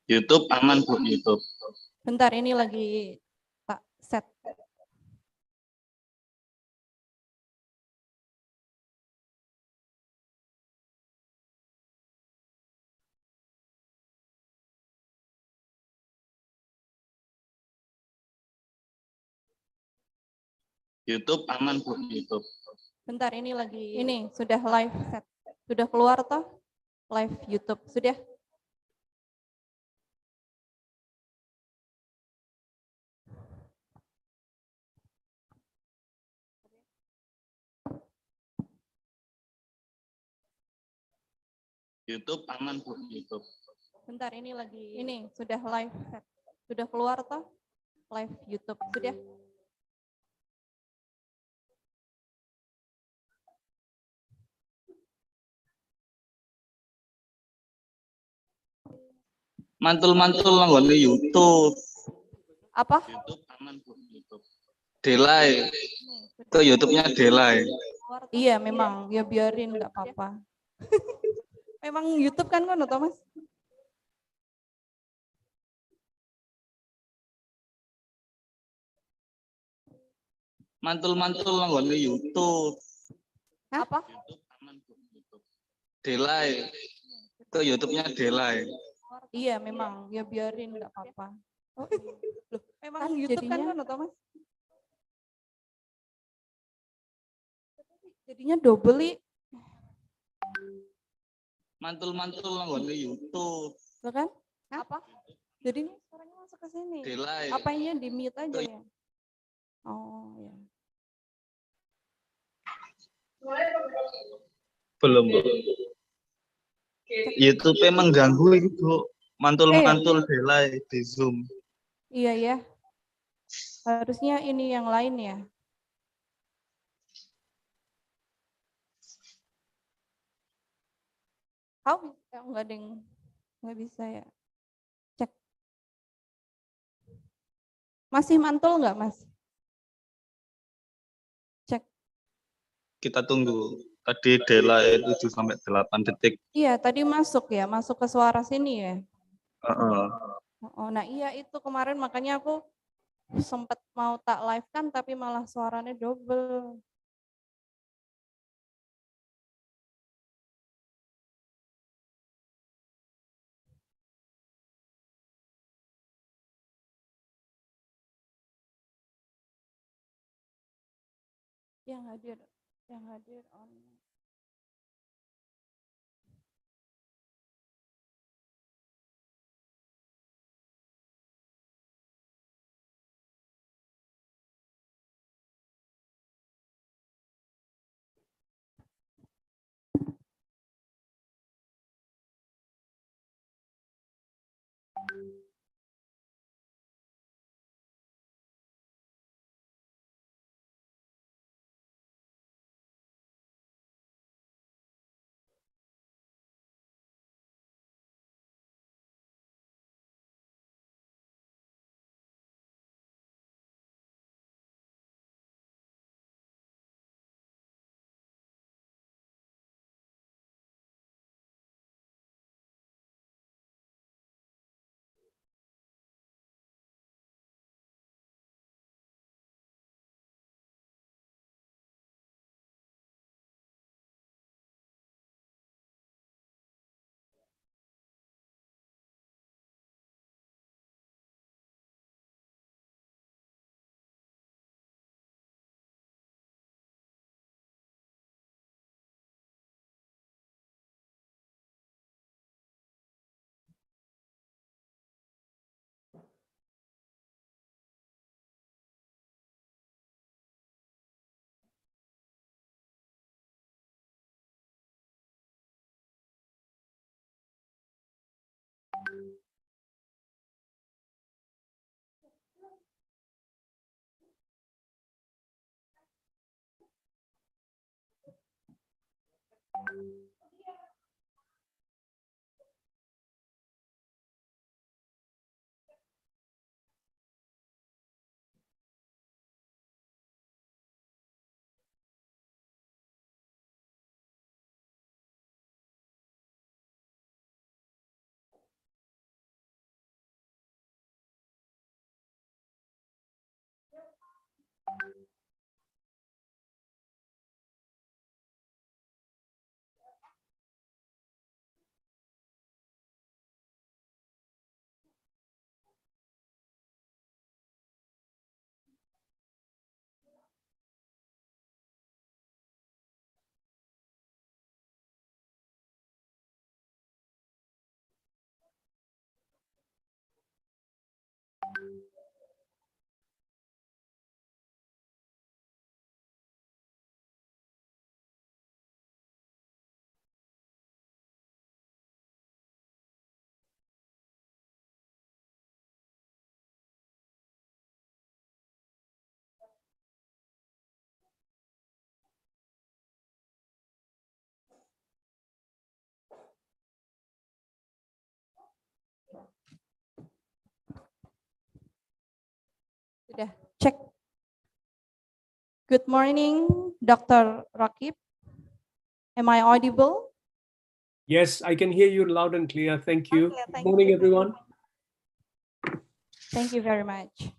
YouTube aman Bu, YouTube. Bentar, ini lagi tak set. YouTube aman Bu, YouTube. Bentar, ini lagi, ini sudah live set. Sudah keluar toh? Live YouTube, sudah? YouTube aman Bu, YouTube. Bentar, ini lagi, ini sudah live set. Sudah keluar toh? Live YouTube, sudah? Mantul-mantul nggone YouTube. Apa? YouTube aman Bu, YouTube. Delay. Ke YouTube-nya delay. Iya, memang. Ya biarin, nggak apa-apa. Memang YouTube kan kan, Mas? Mantul-mantul nggone YouTube. Apa? YouTube aman Bu, YouTube. Delay. Ke YouTube-nya delay. Iya, memang. Ya biarin, nggak apa-apa. Oh, loh, memang kan YouTube jadinya, kan, Mas? Jadinya double. Mantul-mantul nggone YouTube. Loh kan? Apa? Jadi ini suaranya masuk ke sini. Delay. Apanya di mute aja ya? Oh, ya. Belum Bu. YouTube mengganggu itu mantul-mantul delay di Zoom. Iya ya. Harusnya ini yang lain ya. Kau nggak ada yang nggak bisa ya. Cek. Masih mantul nggak Mas? Cek. Kita tunggu. Tadi delay 7 sampai 8 detik. Iya, tadi masuk ya, masuk ke suara sini ya. Uh-uh. Oh, nah iya itu kemarin makanya aku sempat mau tak live kan tapi malah suaranya double. Yang hadir on. Sudah cek. Good morning, Dr. Rakev. Am I audible? Yes, I can hear you loud and clear. Thank you. Okay, Good thank morning, you. everyone. Thank you very much.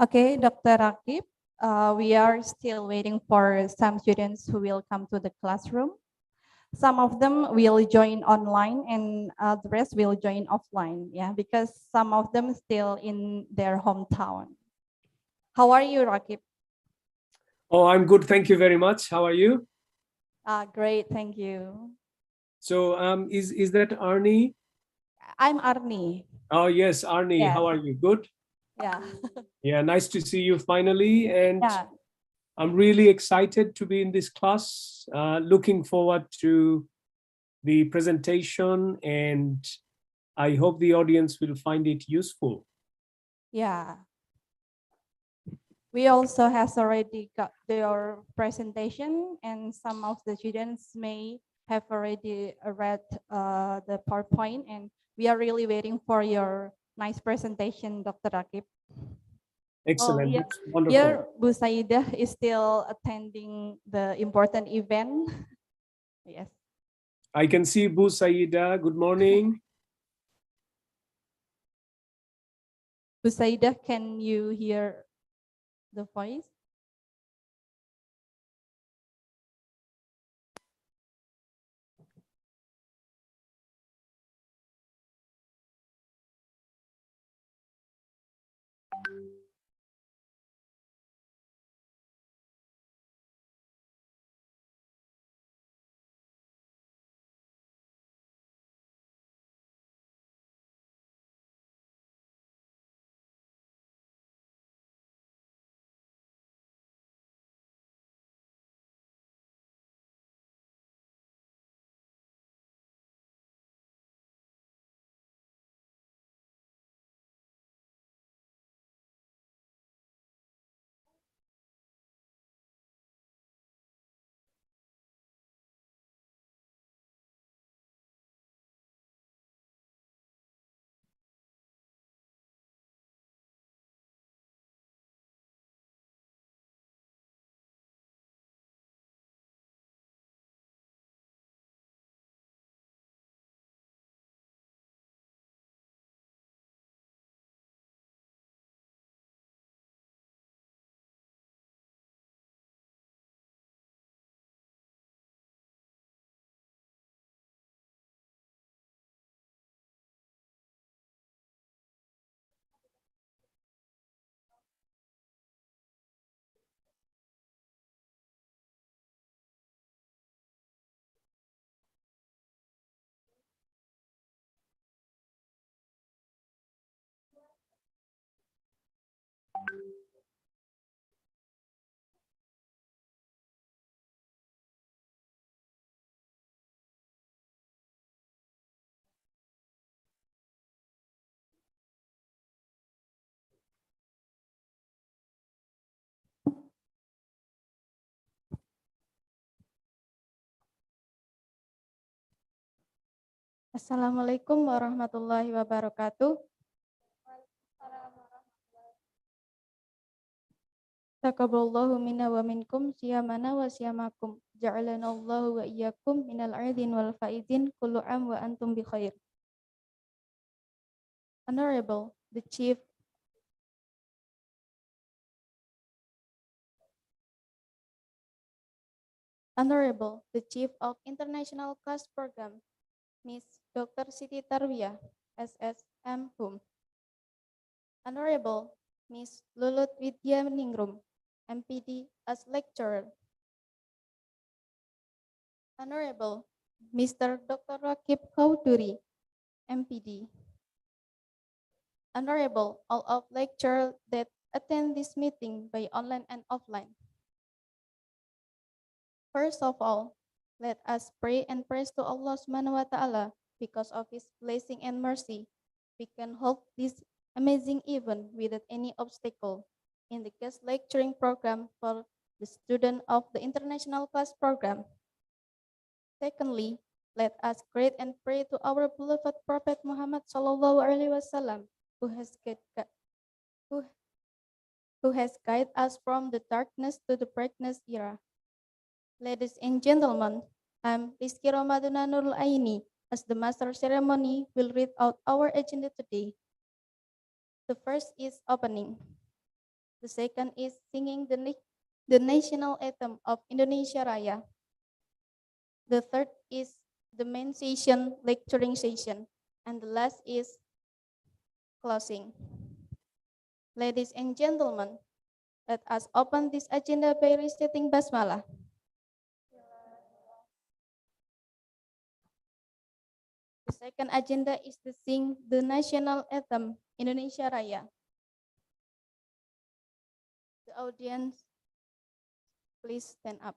Okay, Dr. Rakev, we are still waiting for some students who will come to the classroom. Some of them will join online and the rest will join offline, yeah, because some of them still in their hometown. How are you, Rakev? Oh, I'm good. Thank you very much. How are you? Great, thank you. So is that Arnie? I'm Arnie. Oh, yes, Arnie. Yes. How are you? Good? Yeah. Yeah, nice to see you finally. And Yeah. I'm really excited to be in this class. Looking forward to the presentation, and I hope the audience will find it useful. Yeah. We also has already got their presentation, and some of the students may have already read the PowerPoint, and we are really waiting for your nice presentation, Dr. Rakev. Excellent. Oh, yeah. That's wonderful. Here, Bu Saidah is still attending the important event. Yes. I can see Bu Saida. Good morning. Bu Saidah, can you hear the voice? Assalamualaikum warahmatullahi wabarakatuh. Taqabbalallahu minna wa minkum siyamana wa siyamakum. Ja'alanallahu wa iyyakum minal aidin wal faizin kullu am wa antum bi khair. Honorable the Chief of International Class Program, Miss Dr. Siti Tarwiyah, SSM Hum. Honorable Ms. Lulut Widya Ningrum, MPD, as lecturer. Honorable Mr. Dr. Rakev Chaudhry, MPD. Honorable all of lecturers that attend this meeting by online and offline. First of all, let us pray and praise to Allah Subhanahu wa Ta'ala. Because of His blessing and mercy, we can hold this amazing event without any obstacle in the guest lecturing program for the student of the international class program. Secondly, let us greet and pray to our beloved Prophet Muhammad Sallallahu Alaihi Wasallam, who has guided us from the darkness to the brightness era. Ladies and gentlemen, I'm Rizky Ramadana Nurul Aini. As the master ceremony will read out our agenda today. The first is opening. The second is singing the national anthem of Indonesia Raya. The third is the main session, lecturing session. And the last is closing. Ladies and gentlemen, let us open this agenda by reciting Basmalah. The second agenda is to sing the national anthem, Indonesia Raya. The audience, please stand up.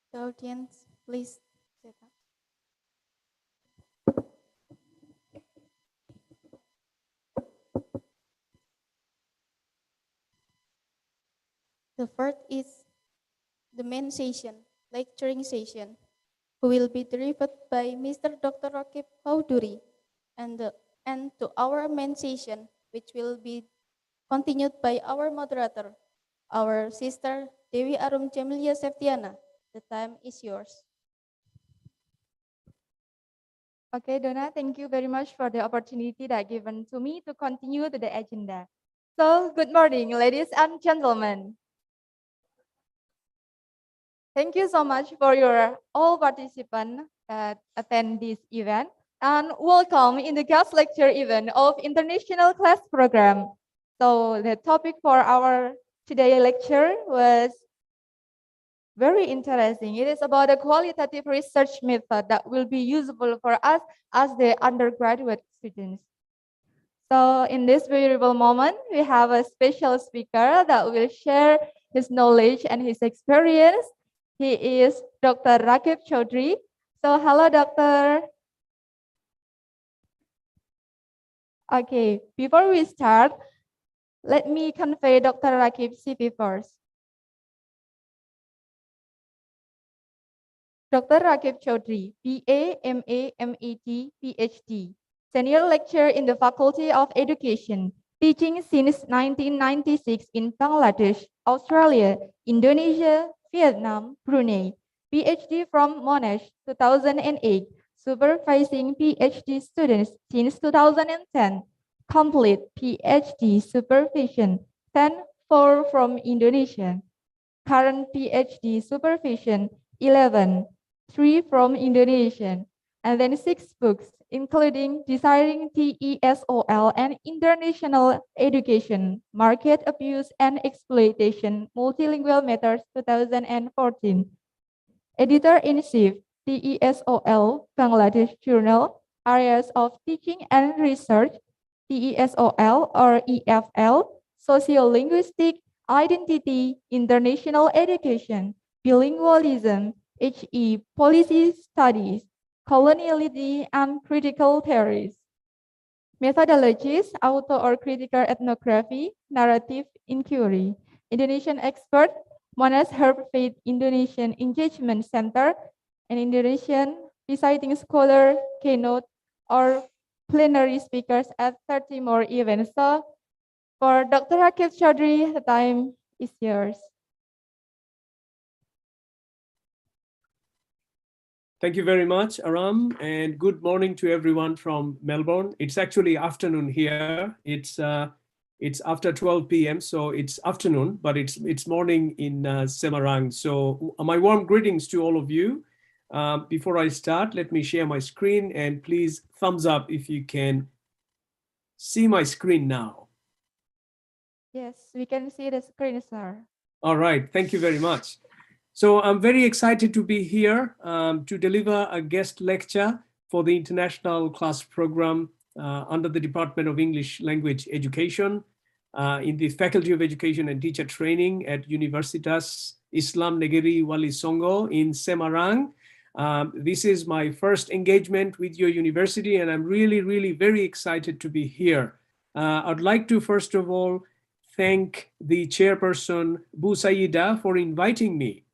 The audience, please sit up. The fourth is the main session, lecturing session, who will be delivered by Mr. Dr. Rakev Chaudhry, and to our main session, which will be continued by our moderator, our sister Dewi Arum Jamilia Septiana. The time is yours. Okay, Donna, thank you very much for the opportunity that given to me to continue to the agenda. So, good morning, ladies and gentlemen. Thank you so much for your all participants that attend this event, and welcome in the guest lecture event of International Class Program. So the topic for our today lecture was very interesting. It is about a qualitative research method that will be useful for us as the undergraduate students. So in this valuable moment, we have a special speaker that will share his knowledge and his experience He is Dr. Rakev Chaudhry. So hello, doctor. Okay, before we start, let me convey Dr. Rakev's CV first. Dr. Rakev Chaudhry, BA, MA, MET, PhD, Senior Lecturer in the Faculty of Education, teaching since 1996 in Bangladesh, Australia, Indonesia, Vietnam, Brunei, PhD from Monash 2008, supervising PhD students since 2010, complete PhD supervision, 10 from Indonesia, current PhD supervision, 11, 3 from Indonesia, and then 6 books, including Desiring TESOL and International Education, Market Abuse and Exploitation, Multilingual Methods 2014. Editor-in-Chief, TESOL, Bangladesh Journal, Areas of Teaching and Research, TESOL or EFL, Sociolinguistic, Identity, International Education, Bilingualism, HE, Policy Studies, Coloniality and Critical Theories. Methodologies, auto or critical ethnography, narrative inquiry. Indonesian expert, Monash Herb Faith Indonesian Engagement Center, and Indonesian reciting scholar, keynote, or plenary speakers at 30 more events. So for Dr. Rakev Chaudhry, the time is yours. Thank you very much, Aram, and good morning to everyone from Melbourne. It's actually afternoon here. It's after 12 p.m., so it's afternoon, but it's morning in Semarang. So my warm greetings to all of you. Before I start, let me share my screen, and please thumbs up if you can see my screen now. Yes, we can see the screen, sir. All right, thank you very much. So I'm very excited to be here to deliver a guest lecture for the international class program under the Department of English Language Education in the Faculty of Education and Teacher Training at Universitas Islam Negeri Walisongo in Semarang. This is my first engagement with your university, and I'm really very excited to be here. I'd like to first of all thank the chairperson, Bu Saida, for inviting me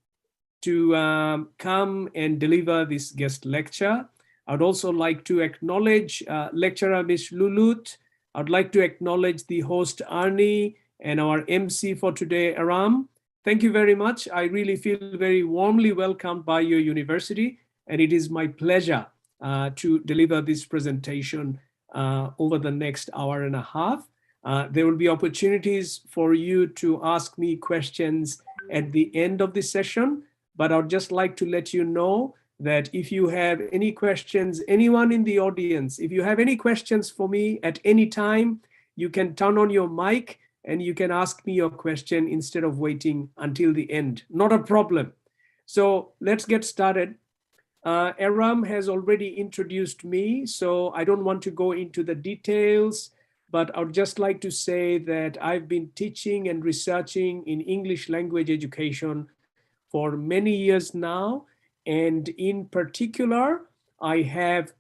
to come and deliver this guest lecture. I'd also like to acknowledge lecturer Ms. Lulut. I'd like to acknowledge the host Arnie and our MC for today, Aram. Thank you very much. I really feel very warmly welcomed by your university, and it is my pleasure to deliver this presentation over the next hour and a half. There will be opportunities for you to ask me questions at the end of the session. But I'd just like to let you know that if you have any questions, anyone in the audience, if you have any questions for me at any time, you can turn on your mic and you can ask me your question instead of waiting until the end. Not a problem. So let's get started. Aram has already introduced me, so I don't want to go into the details, but I'd just like to say that I've been teaching and researching in English language education for many years now, and in particular, I have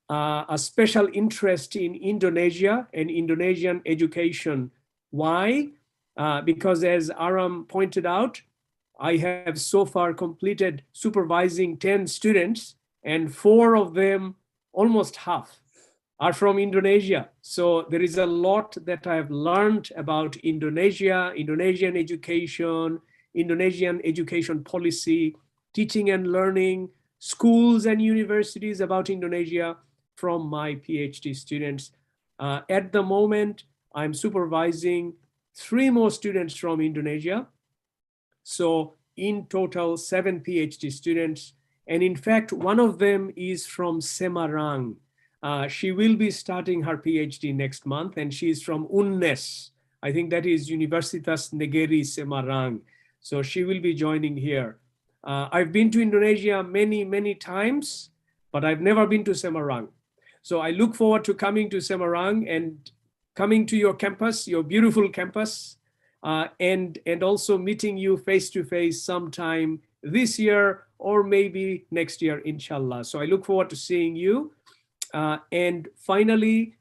a special interest in Indonesia and Indonesian education. Why? Because as Aram pointed out, I have so far completed supervising 10 students, and 4 of them, almost half, are from Indonesia. So there is a lot that I've learned about Indonesia, Indonesian education, Indonesian education policy, teaching and learning, schools and universities about Indonesia from my PhD students. At the moment, I'm supervising 3 more students from Indonesia. So in total, 7 PhD students. And in fact, one of them is from Semarang. She will be starting her PhD next month, and she's from UNNES. I think that is Universitas Negeri Semarang. So she will be joining here. I've been to Indonesia many times, but I've never been to Semarang. So I look forward to coming to Semarang and coming to your campus, your beautiful campus, and also meeting you face to face sometime this year or maybe next year, inshallah. So I look forward to seeing you. And finally,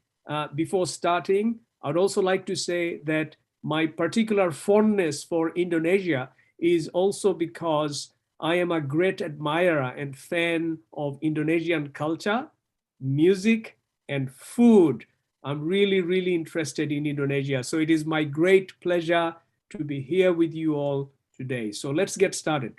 before starting, I'd also like to say that my particular fondness for Indonesia is also because I am a great admirer and fan of Indonesian culture, music, and food. I'm really, really interested in Indonesia. So it is my great pleasure to be here with you all today. So let's get started.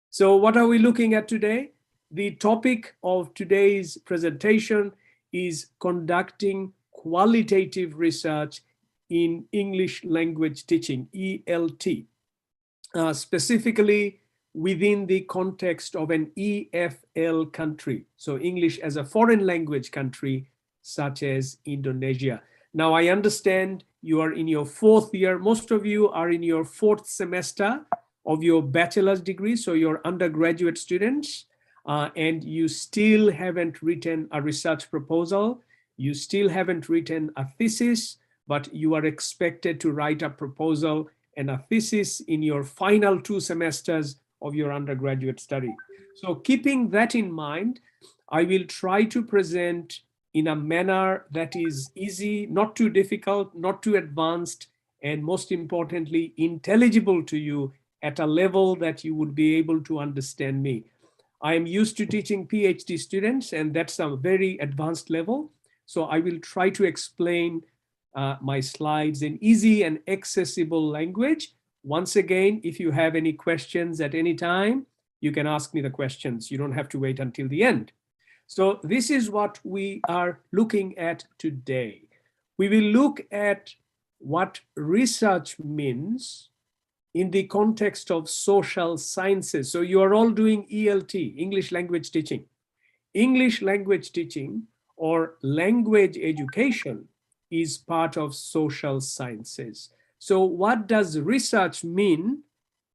So what are we looking at today? The topic of today's presentation is conducting qualitative research in English language teaching, ELT, specifically within the context of an EFL country, so English as a foreign language country, such as Indonesia. Now, I understand you are in your 4th year. Most of you are in your 4th semester of your bachelor's degree, so you're undergraduate students, and you still haven't written a research proposal. You still haven't written a thesis, but you are expected to write a proposal and a thesis in your final 2 semesters of your undergraduate study. So keeping that in mind, I will try to present in a manner that is easy, not too difficult, not too advanced, and most importantly, intelligible to you at a level that you would be able to understand me. I am used to teaching PhD students, and that's a very advanced level. So I will try to explain my slides in easy and accessible language. Once again, if you have any questions at any time, you can ask me the questions. You don't have to wait until the end. So this is what we are looking at today. We will look at what research means in the context of social sciences. So you are all doing ELT, English language teaching. English language teaching or language education is part of social sciences. So what does research mean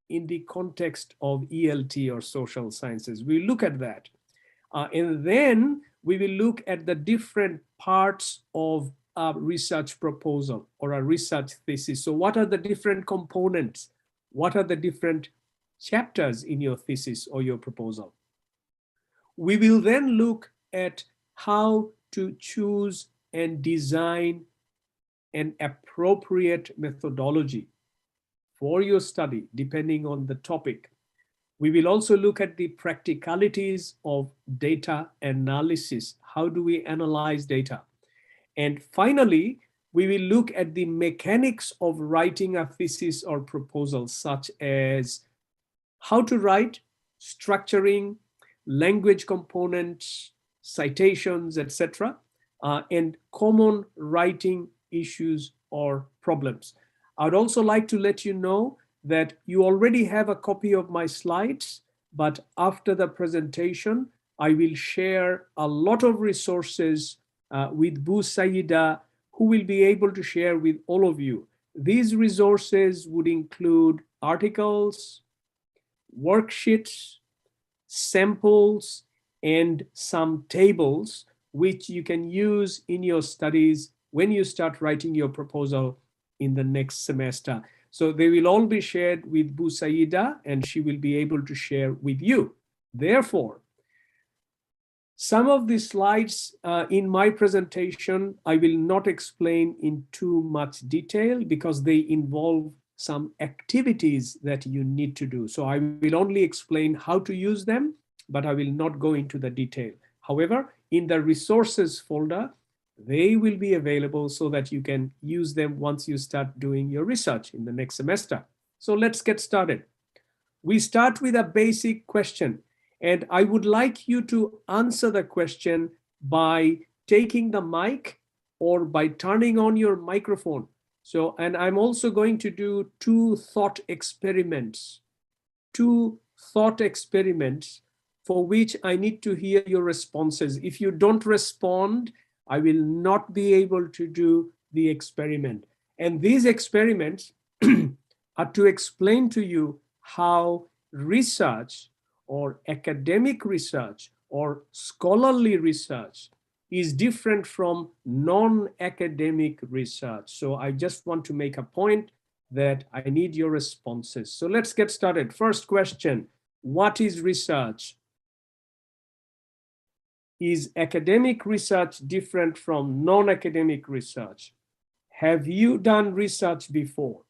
in the context of ELT or social sciences? We look at that. And then we will look at the different parts of a research proposal or a research thesis. So what are the different components? What are the different chapters in your thesis or your proposal? We will then look at how to choose and design an appropriate methodology for your study, depending on the topic. We will also look at the practicalities of data analysis. How do we analyze data? And finally, we will look at the mechanics of writing a thesis or proposal, such as how to write, structuring, language components, citations, etc., and common writing issues or problems. I'd also like to let you know that you already have a copy of my slides, but after the presentation, I will share a lot of resources with Bu Saida, who will be able to share with all of you. These resources would include articles, worksheets, samples, and some tables, which you can use in your studies when you start writing your proposal in the next semester. So they will all be shared with Bu Saida, and she will be able to share with you. Therefore, some of the slides in my presentation, I will not explain in too much detail because they involve some activities that you need to do. So I will only explain how to use them, but I will not go into the detail. However, in the resources folder, they will be available so that you can use them once you start doing your research in the next semester. So let's get started. We start with a basic question, and I would like you to answer the question by taking the mic or by turning on your microphone. So, and I'm also going to do two thought experiments for which I need to hear your responses. If you don't respond, I will not be able to do the experiment. And these experiments are to explain to you how research or academic research or scholarly research is different from non-academic research. So I just want to make a point that I need your responses. So let's get started. First question, what is research? Is academic research different from non-academic research? Have you done research before?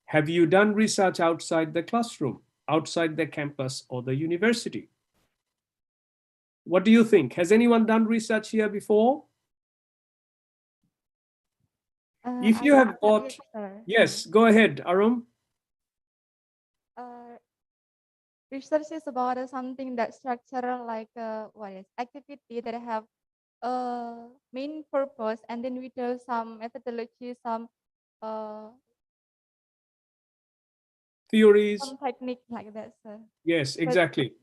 Have you done research outside the classroom, outside the campus or the university? What do you think? Has anyone done research here before? If you have got, yes, go ahead, Arum. Research is about something that structure like activity that have a main purpose, and then we do some methodology, some Theories. technique like that, sir. Yes, exactly.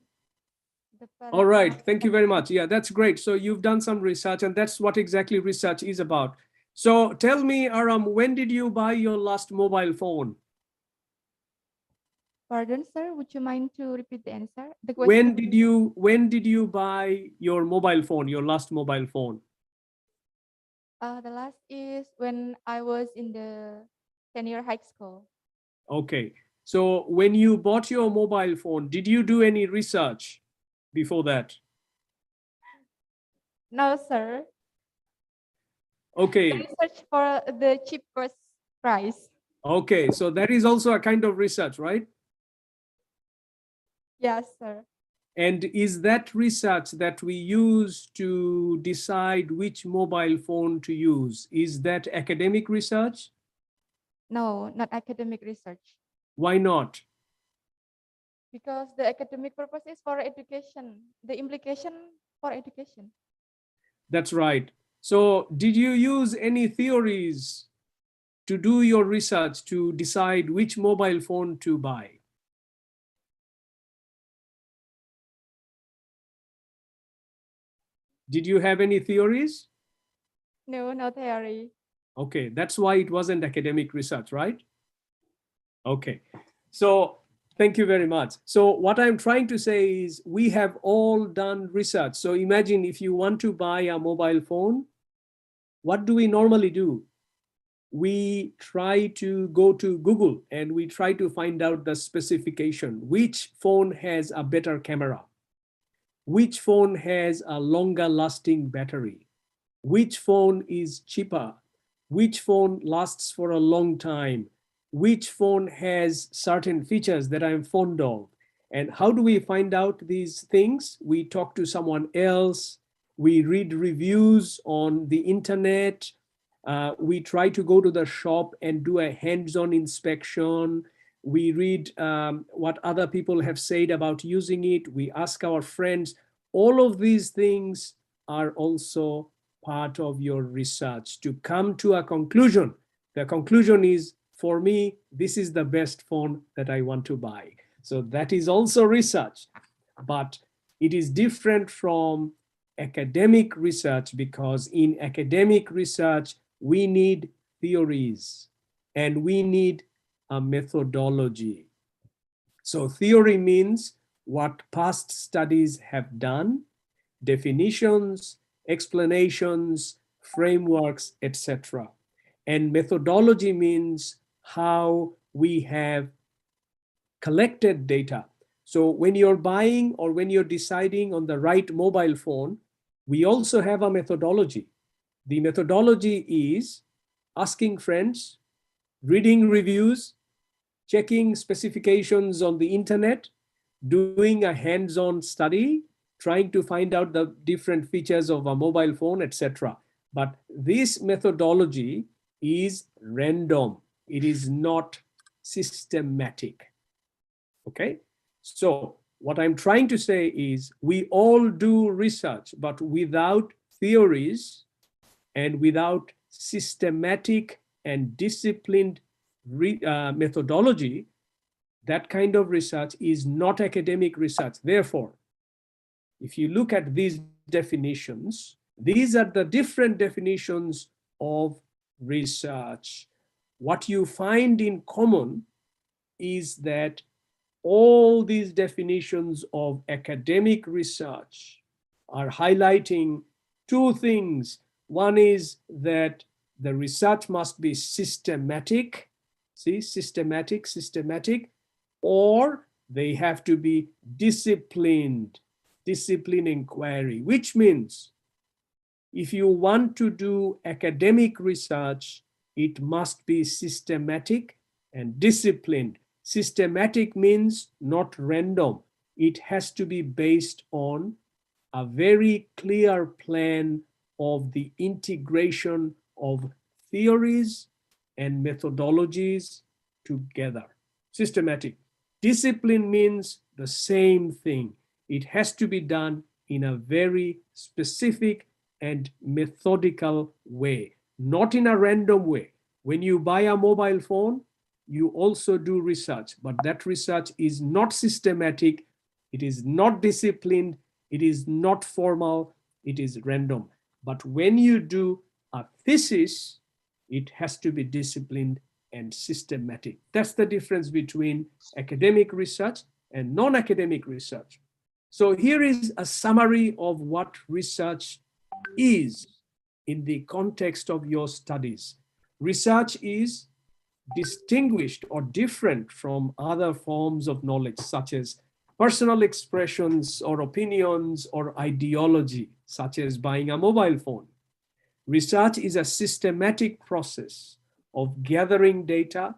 The All right, thank you very much. Yeah, that's great. So you've done some research, and that's what exactly research is about. So tell me, Aram, when did you buy your last mobile phone? Pardon, sir, would you mind to repeat the answer? The When question. did you buy your mobile phone, your last mobile phone? The last is when I was in the senior high school. Okay, so when you bought your mobile phone, did you do any research before that? No, sir. Okay. Research for the cheapest price. Okay, so that is also a kind of research, right? Yes, sir. And is that research that we use to decide which mobile phone to use, is that academic research? No, not academic research. Why not? Because the academic purpose is for education. The implication for education. That's right. So did you use any theories to do your research to decide which mobile phone to buy? Did you have any theories? No, no theory. Okay, that's why it wasn't academic research, right? Okay, so thank you very much. So what I'm trying to say is we have all done research. So imagine if you want to buy a mobile phone, what do we normally do? We try to go to Google and we try to find out the specification. Which phone has a better camera? Which phone has a longer lasting battery? Which phone is cheaper? Which phone lasts for a long time? Which phone has certain features that I'm fond of? And how do we find out these things? We talk to someone else. We read reviews on the internet. We try to go to the shop and do a hands-on inspection. We read what other people have said about using it. We ask our friends. All of these things are also part of your research to come to a conclusion. The conclusion is, for me, this is the best phone that I want to buy. So that is also research, but it is different from academic research, because in academic research, we need theories and we need a methodology. So theory means what past studies have done, definitions, explanations, frameworks, etc. And methodology means how we have collected data. So when you're buying or when you're deciding on the right mobile phone, we also have a methodology. The methodology is asking friends, reading reviews, checking specifications on the internet, doing a hands-on study, trying to find out the different features of a mobile phone, etc. But this methodology is random. It is not systematic. Okay? So what I'm trying to say is we all do research, but without theories and without systematic and disciplined methodology, that kind of research is not academic research. Therefore, if you look at these definitions, these are the different definitions of research. What you find in common is that all these definitions of academic research are highlighting two things. One is that the research must be systematic, See, systematic, or they have to be disciplined inquiry, which means if you want to do academic research, it must be systematic and disciplined. Systematic means not random. It has to be based on a very clear plan of the integration of theories and methodologies together. Systematic. Discipline means the same thing. It has to be done in a very specific and methodical way, not in a random way. When you buy a mobile phone, you also do research, but that research is not systematic, it is not disciplined, it is not formal, it is random. But when you do a thesis, it has to be disciplined and systematic. That's the difference between academic research and non-academic research. So here is a summary of what research is in the context of your studies. Research is distinguished or different from other forms of knowledge, such as personal expressions or opinions or ideology, such as buying a mobile phone. Research is a systematic process of gathering data,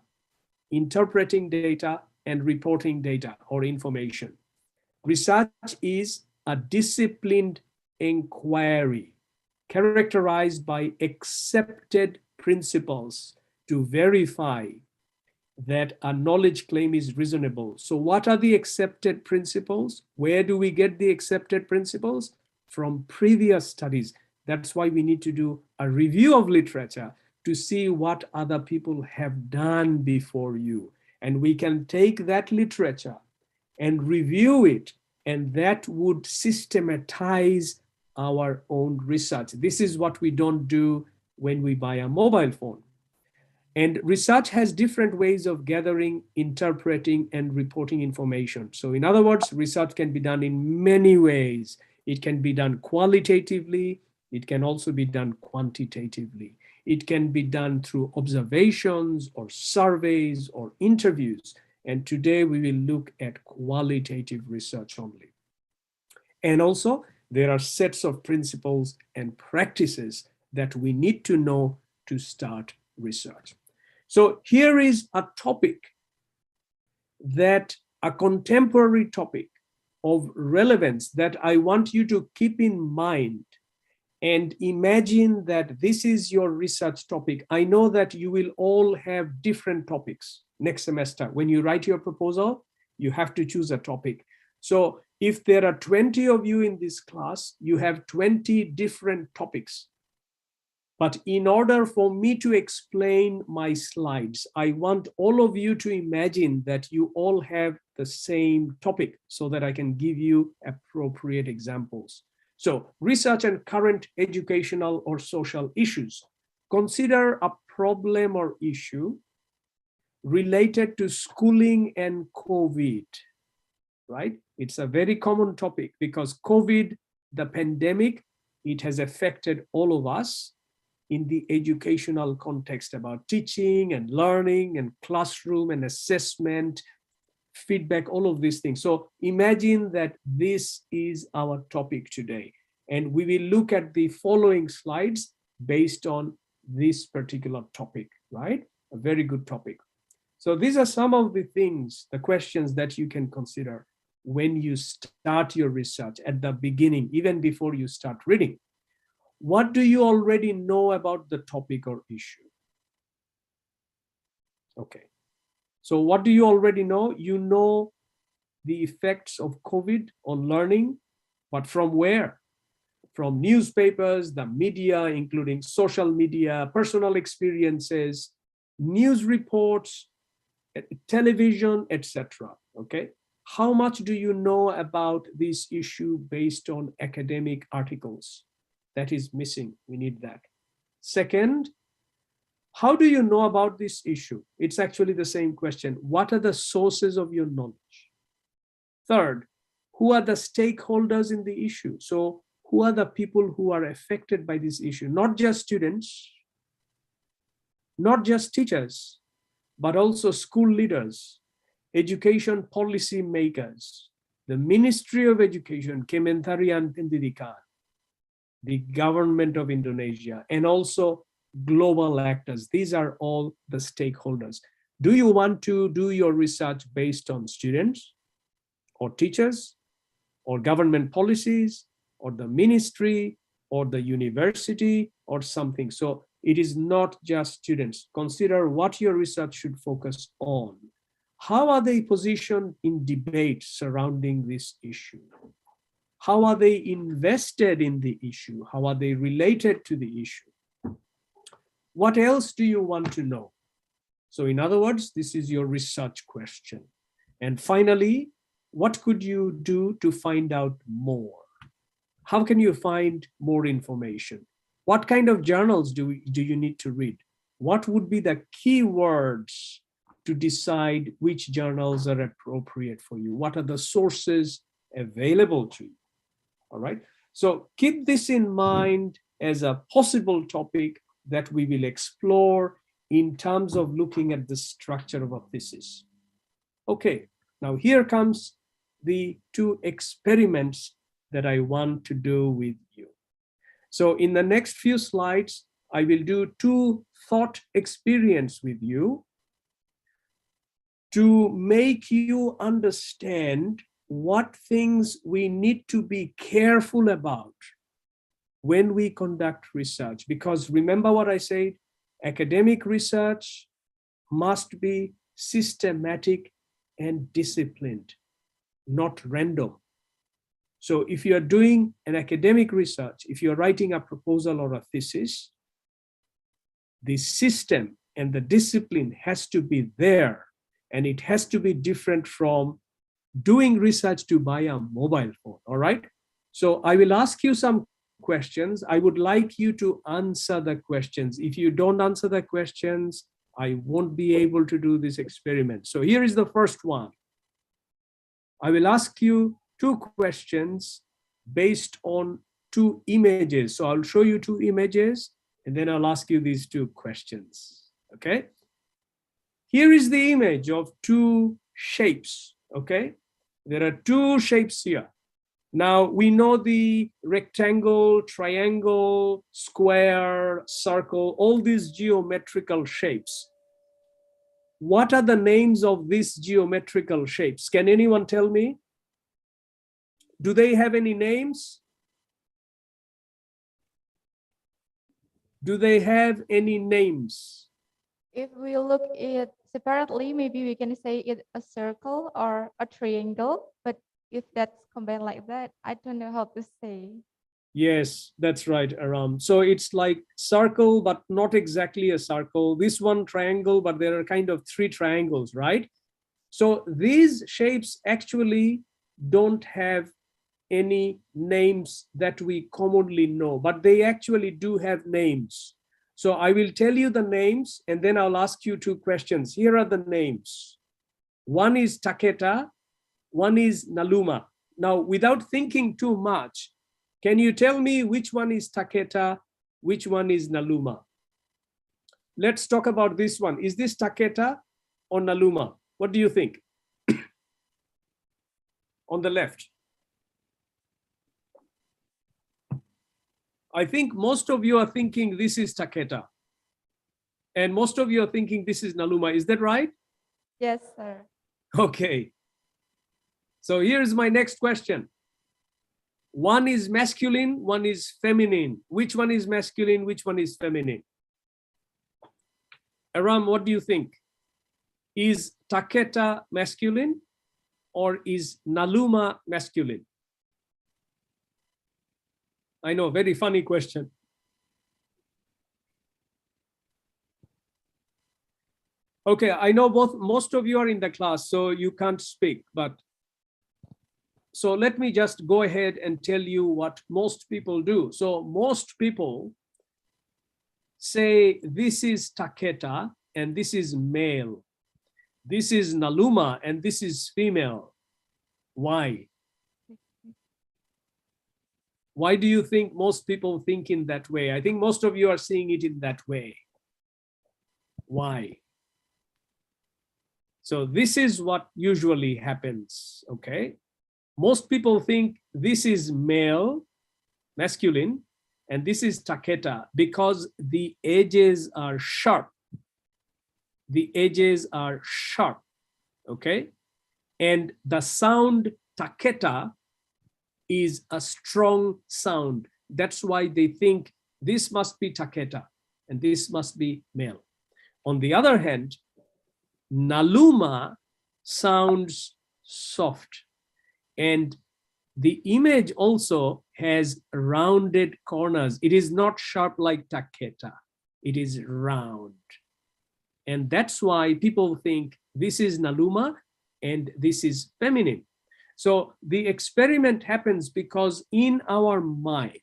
interpreting data, and reporting data or information. Research is a disciplined inquiry characterized by accepted principles to verify that a knowledge claim is reasonable. So what are the accepted principles? Where do we get the accepted principles? From previous studies. That's why we need to do a review of literature to see what other people have done before you. And we can take that literature and review it, and that would systematize our own research. This is what we don't do when we buy a mobile phone. And research has different ways of gathering, interpreting, and reporting information. So in other words, research can be done in many ways. It can be done qualitatively. It can also be done quantitatively. It can be done through observations or surveys or interviews. And today we will look at qualitative research only. And also, there are sets of principles and practices that we need to know to start research. So here is a topic that, a contemporary topic of relevance that I want you to keep in mind and imagine that this is your research topic. I know that you will all have different topics next semester. When you write your proposal, you have to choose a topic. So if there are 20 of you in this class, you have 20 different topics. But in order for me to explain my slides, I want all of you to imagine that you all have the same topic so that I can give you appropriate examples. So research and current educational or social issues. Consider a problem or issue related to schooling and COVID, right? It's a very common topic because COVID, the pandemic, it has affected all of us in the educational context about teaching and learning and classroom and assessment, feedback, all of these things. So imagine that this is our topic today. And we will look at the following slides based on this particular topic, right? A very good topic. So these are some of the things, the questions that you can consider when you start your research at the beginning, even before you start reading. What do you already know about the topic or issue? Okay. So what do you already know? You know the effects of COVID on learning, but from where? From newspapers, the media, including social media, personal experiences, news reports, television, etc. Okay. How much do you know about this issue based on academic articles? That is missing. We need that. Second, how do you know about this issue? It's actually the same question. What are the sources of your knowledge? Third, who are the stakeholders in the issue? So who are the people who are affected by this issue? Not just students, not just teachers, but also school leaders, education policy makers, the Ministry of Education, Kementerian Pendidikan, the government of Indonesia, and also global actors. These are all the stakeholders. Do you want to do your research based on students or teachers or government policies or the ministry or the university or something? So it is not just students. Consider what your research should focus on. How are they positioned in debate surrounding this issue? How are they invested in the issue? How are they related to the issue? What else do you want to know? So in other words, this is your research question. And finally, what could you do to find out more? How can you find more information? What kind of journals do you need to read? What would be the keywords to decide which journals are appropriate for you? What are the sources available to you? All right. So keep this in mind as a possible topic that we will explore in terms of looking at the structure of a thesis. Okay, now here comes the two experiments that I want to do with you. So in the next few slides, I will do two thought experiments with you to make you understand what things we need to be careful about when we conduct research. Because remember what I said, academic research must be systematic and disciplined, not random. So if you are doing an academic research, if you're writing a proposal or a thesis, the system and the discipline has to be there, and it has to be different from doing research to buy a mobile phone, all right? So I will ask you some questions. I would like you to answer the questions. If you don't answer the questions, I won't be able to do this experiment. So here is the first one. I will ask you two questions based on two images. So I'll show you two images, and then I'll ask you these two questions, okay? Here is the image of two shapes, okay? There are two shapes here. Now we know the rectangle, triangle, square, circle, all these geometrical shapes. What are the names of these geometrical shapes? Can anyone tell me? Do they have any names? Do they have any names? If we look at it separately, maybe we can say it a circle or a triangle, but if that's combined like that, I don't know how to say. Yes, that's right, Aram. So it's like circle, but not exactly a circle. This one triangle, but there are kind of three triangles, right? So these shapes actually don't have any names that we commonly know, but they actually do have names. So I will tell you the names, and then I'll ask you two questions. Here are the names. One is Taketa, one is Naluma. Now, without thinking too much, can you tell me which one is Taketa, which one is Naluma? Let's talk about this one. Is this Taketa or Naluma? What do you think? On the left. I think most of you are thinking this is Taketa. And most of you are thinking this is Naluma. Is that right? Yes, sir. Okay. So here's my next question. One is masculine, one is feminine. Which one is masculine? Which one is feminine? Aram, what do you think? Is Taketa masculine or is Naluma masculine? I know, very funny question. Okay, I know most of you are in the class, so you can't speak, but so let me just go ahead and tell you what most people do. So most people say this is Taketa and this is male. This is Naluma and this is female. Why? Why do you think most people think in that way? I think most of you are seeing it in that way. Why? So this is what usually happens, okay? Most people think this is male, masculine, and this is taketa because the edges are sharp. The edges are sharp, okay? And the sound taketa is a strong sound. That's why they think this must be taketa and this must be male. On the other hand, naluma sounds soft, and the image also has rounded corners. It is not sharp like taketa, it is round. And that's why people think this is naluma and this is feminine. So the experiment happens because in our mind,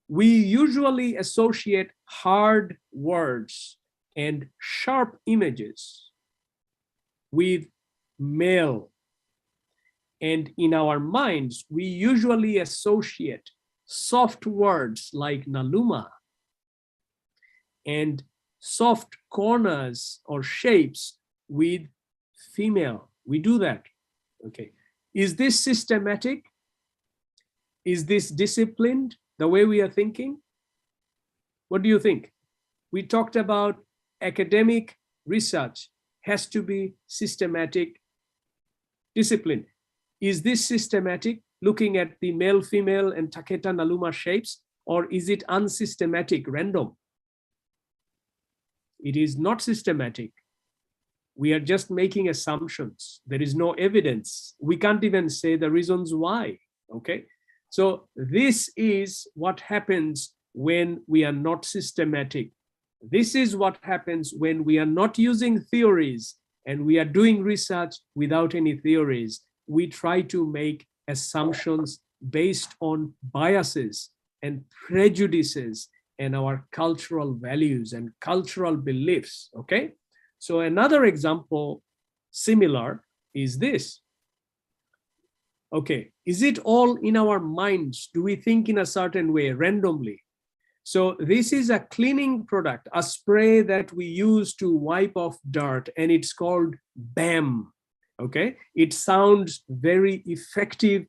we usually associate hard words and sharp images with male. And in our minds, we usually associate soft words like naluma and soft corners or shapes with female. We do that, okay? Is this systematic? Is this disciplined, the way we are thinking? What do you think? We talked about academic research has to be systematic, disciplined. Is this systematic, looking at the male, female, and taketa naluma shapes, or is it unsystematic, random? It is not systematic. We are just making assumptions. There is no evidence. We can't even say the reasons why, okay? So this is what happens when we are not systematic. This is what happens when we are not using theories and we are doing research without any theories. We try to make assumptions based on biases and prejudices and our cultural values and cultural beliefs, okay? So another example similar is this. Okay, is it all in our minds? Do we think in a certain way randomly? So this is a cleaning product, a spray that we use to wipe off dirt, and it's called BAM, okay? It sounds very effective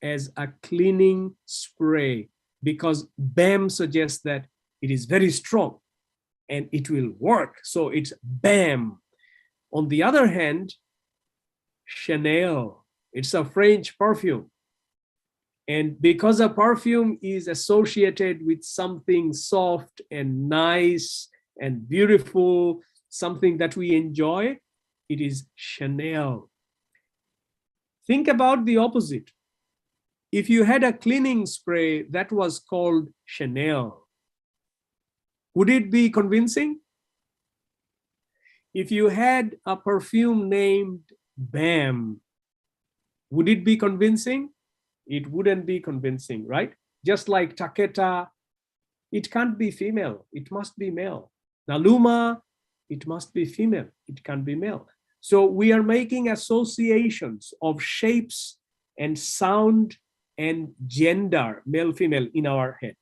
as a cleaning spray because BAM suggests that it is very strong and it will work. So it's BAM. On the other hand, Chanel, it's a French perfume. And because a perfume is associated with something soft and nice and beautiful, something that we enjoy, it is Chanel. Think about the opposite. If you had a cleaning spray that was called Chanel, would it be convincing? If you had a perfume named BAM, would it be convincing? It wouldn't be convincing, right? Just like taketa, it can't be female, it must be male. Naluma, it must be female, it can't be male. So we are making associations of shapes and sound and gender, male, female, in our head.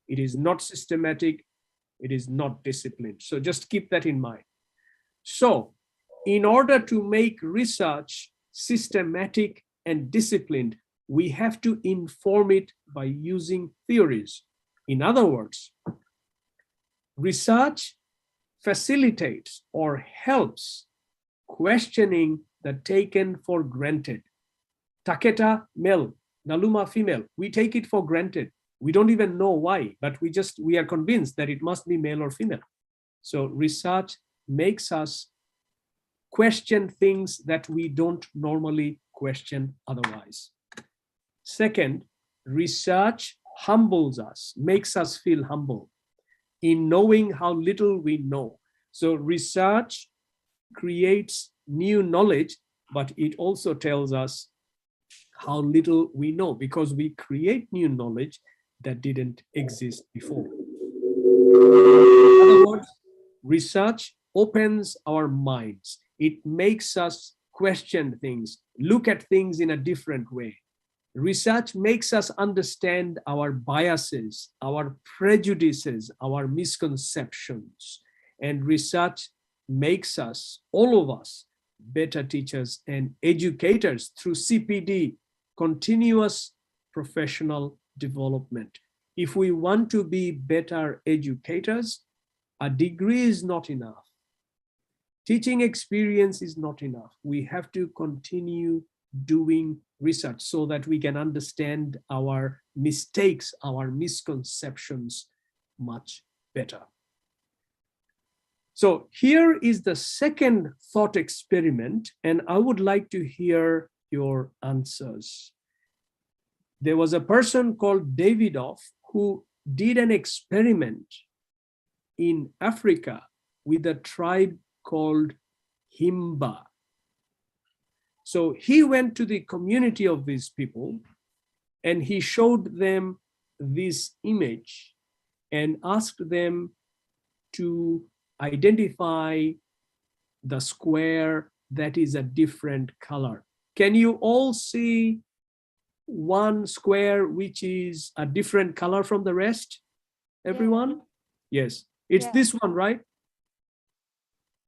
It is not systematic, it is not disciplined. So just keep that in mind. So in order to make research systematic and disciplined, we have to inform it by using theories. In other words, research facilitates or helps questioning the taken for granted. Taketa, male, Naluma, female. We take it for granted. We don't even know why, but we are convinced that it must be male or female. So research makes us question things that we don't normally question otherwise. Second, research humbles us, makes us feel humble in knowing how little we know. So research creates new knowledge, but it also tells us how little we know because we create new knowledge that didn't exist before. In other words, research opens our minds. It makes us question things, look at things in a different way. Research makes us understand our biases, our prejudices, our misconceptions, And research makes us, all of us, better teachers and educators through CPD, continuous professional development. If we want to be better educators, a degree is not enough. Teaching experience is not enough. We have to continue doing research so that we can understand our mistakes, our misconceptions much better. So here is the second thought experiment, and I would like to hear your answers. There was a person called Davidoff who did an experiment in Africa with a tribe called Himba. So he went to the community of these people and he showed them this image and asked them to identify the square that is a different color. Can you all see one square which is a different color from the rest? Everyone? Yes. It's this one, right?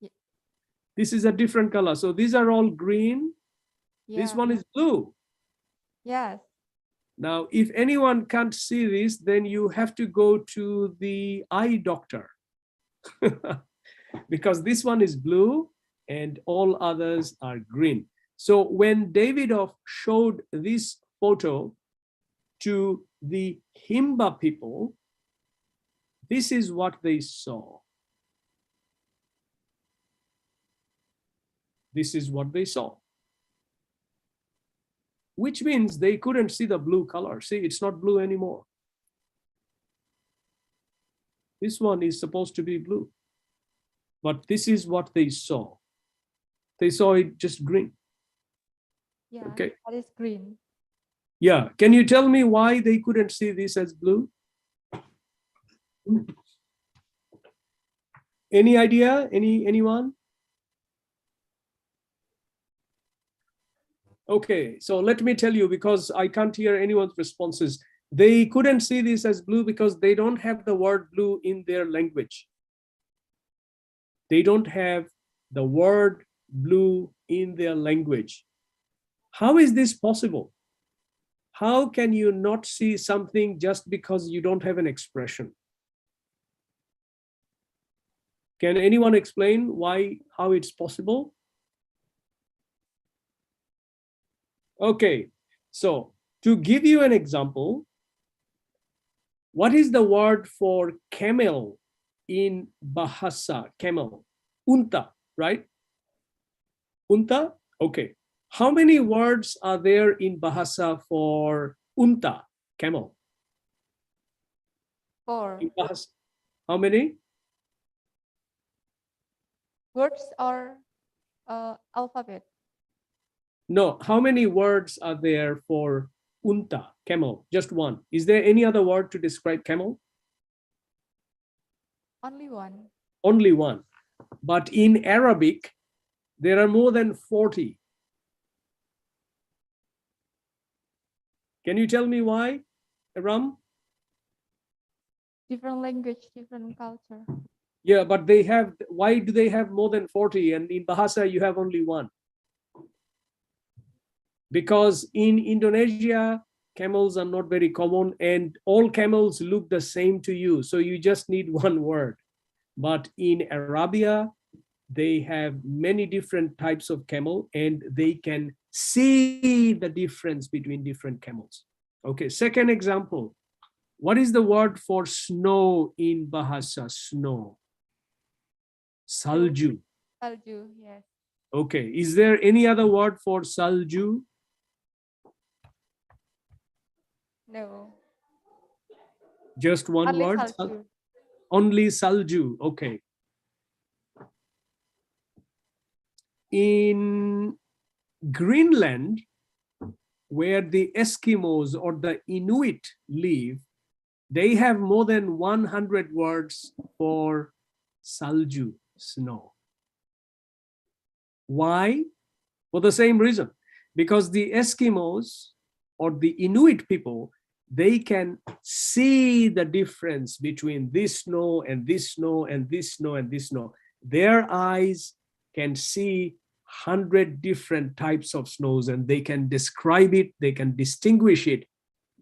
Yeah. This is a different color. So these are all green. Yeah. This one is blue. Yes. Now, if anyone can't see this, then you have to go to the eye doctor. Because this one is blue and all others are green. So when Davidoff showed this photo to the Himba people, this is what they saw. This is what they saw. Which means they couldn't see the blue color. See, it's not blue anymore. This one is supposed to be blue. But this is what they saw. They saw it just green. Yeah. Okay. That is green. Yeah. Can you tell me why they couldn't see this as blue? Any idea? Anyone? Okay, so let me tell you, because I can't hear anyone's responses. They couldn't see this as blue because they don't have the word blue in their language. They don't have the word blue in their language. How is this possible? How can you not see something just because you don't have an expression? Can anyone explain how it's possible? Okay, so to give you an example, what is the word for camel in Bahasa? Camel, unta, right? Unta, okay. How many words are there in Bahasa for unta, camel? 4 In Bahasa, how many? words or alphabet. No, how many words are there for unta, camel? Just one. Is there any other word to describe camel? Only one. Only one. But in Arabic, there are more than 40. Can you tell me why, Ram? Different language, different culture. Yeah, but why do they have more than 40? And in Bahasa, you have only one. Because in Indonesia, camels are not very common and all camels look the same to you. So you just need one word. But in Arabia, they have many different types of camel and they can see the difference between different camels. Okay, second example. What is the word for snow in Bahasa? Snow. Salju. Salju, yes. Okay, is there any other word for salju? No. Just one Only word? salju. Only salju, okay. In Greenland, where the Eskimos or the Inuit live, they have more than 100 words for salju, snow. Why? For the same reason. Because the Eskimos or the Inuit people, they can see the difference between this snow and this snow and this snow and this snow. Their eyes can see 100 different types of snows and they can describe it, they can distinguish it.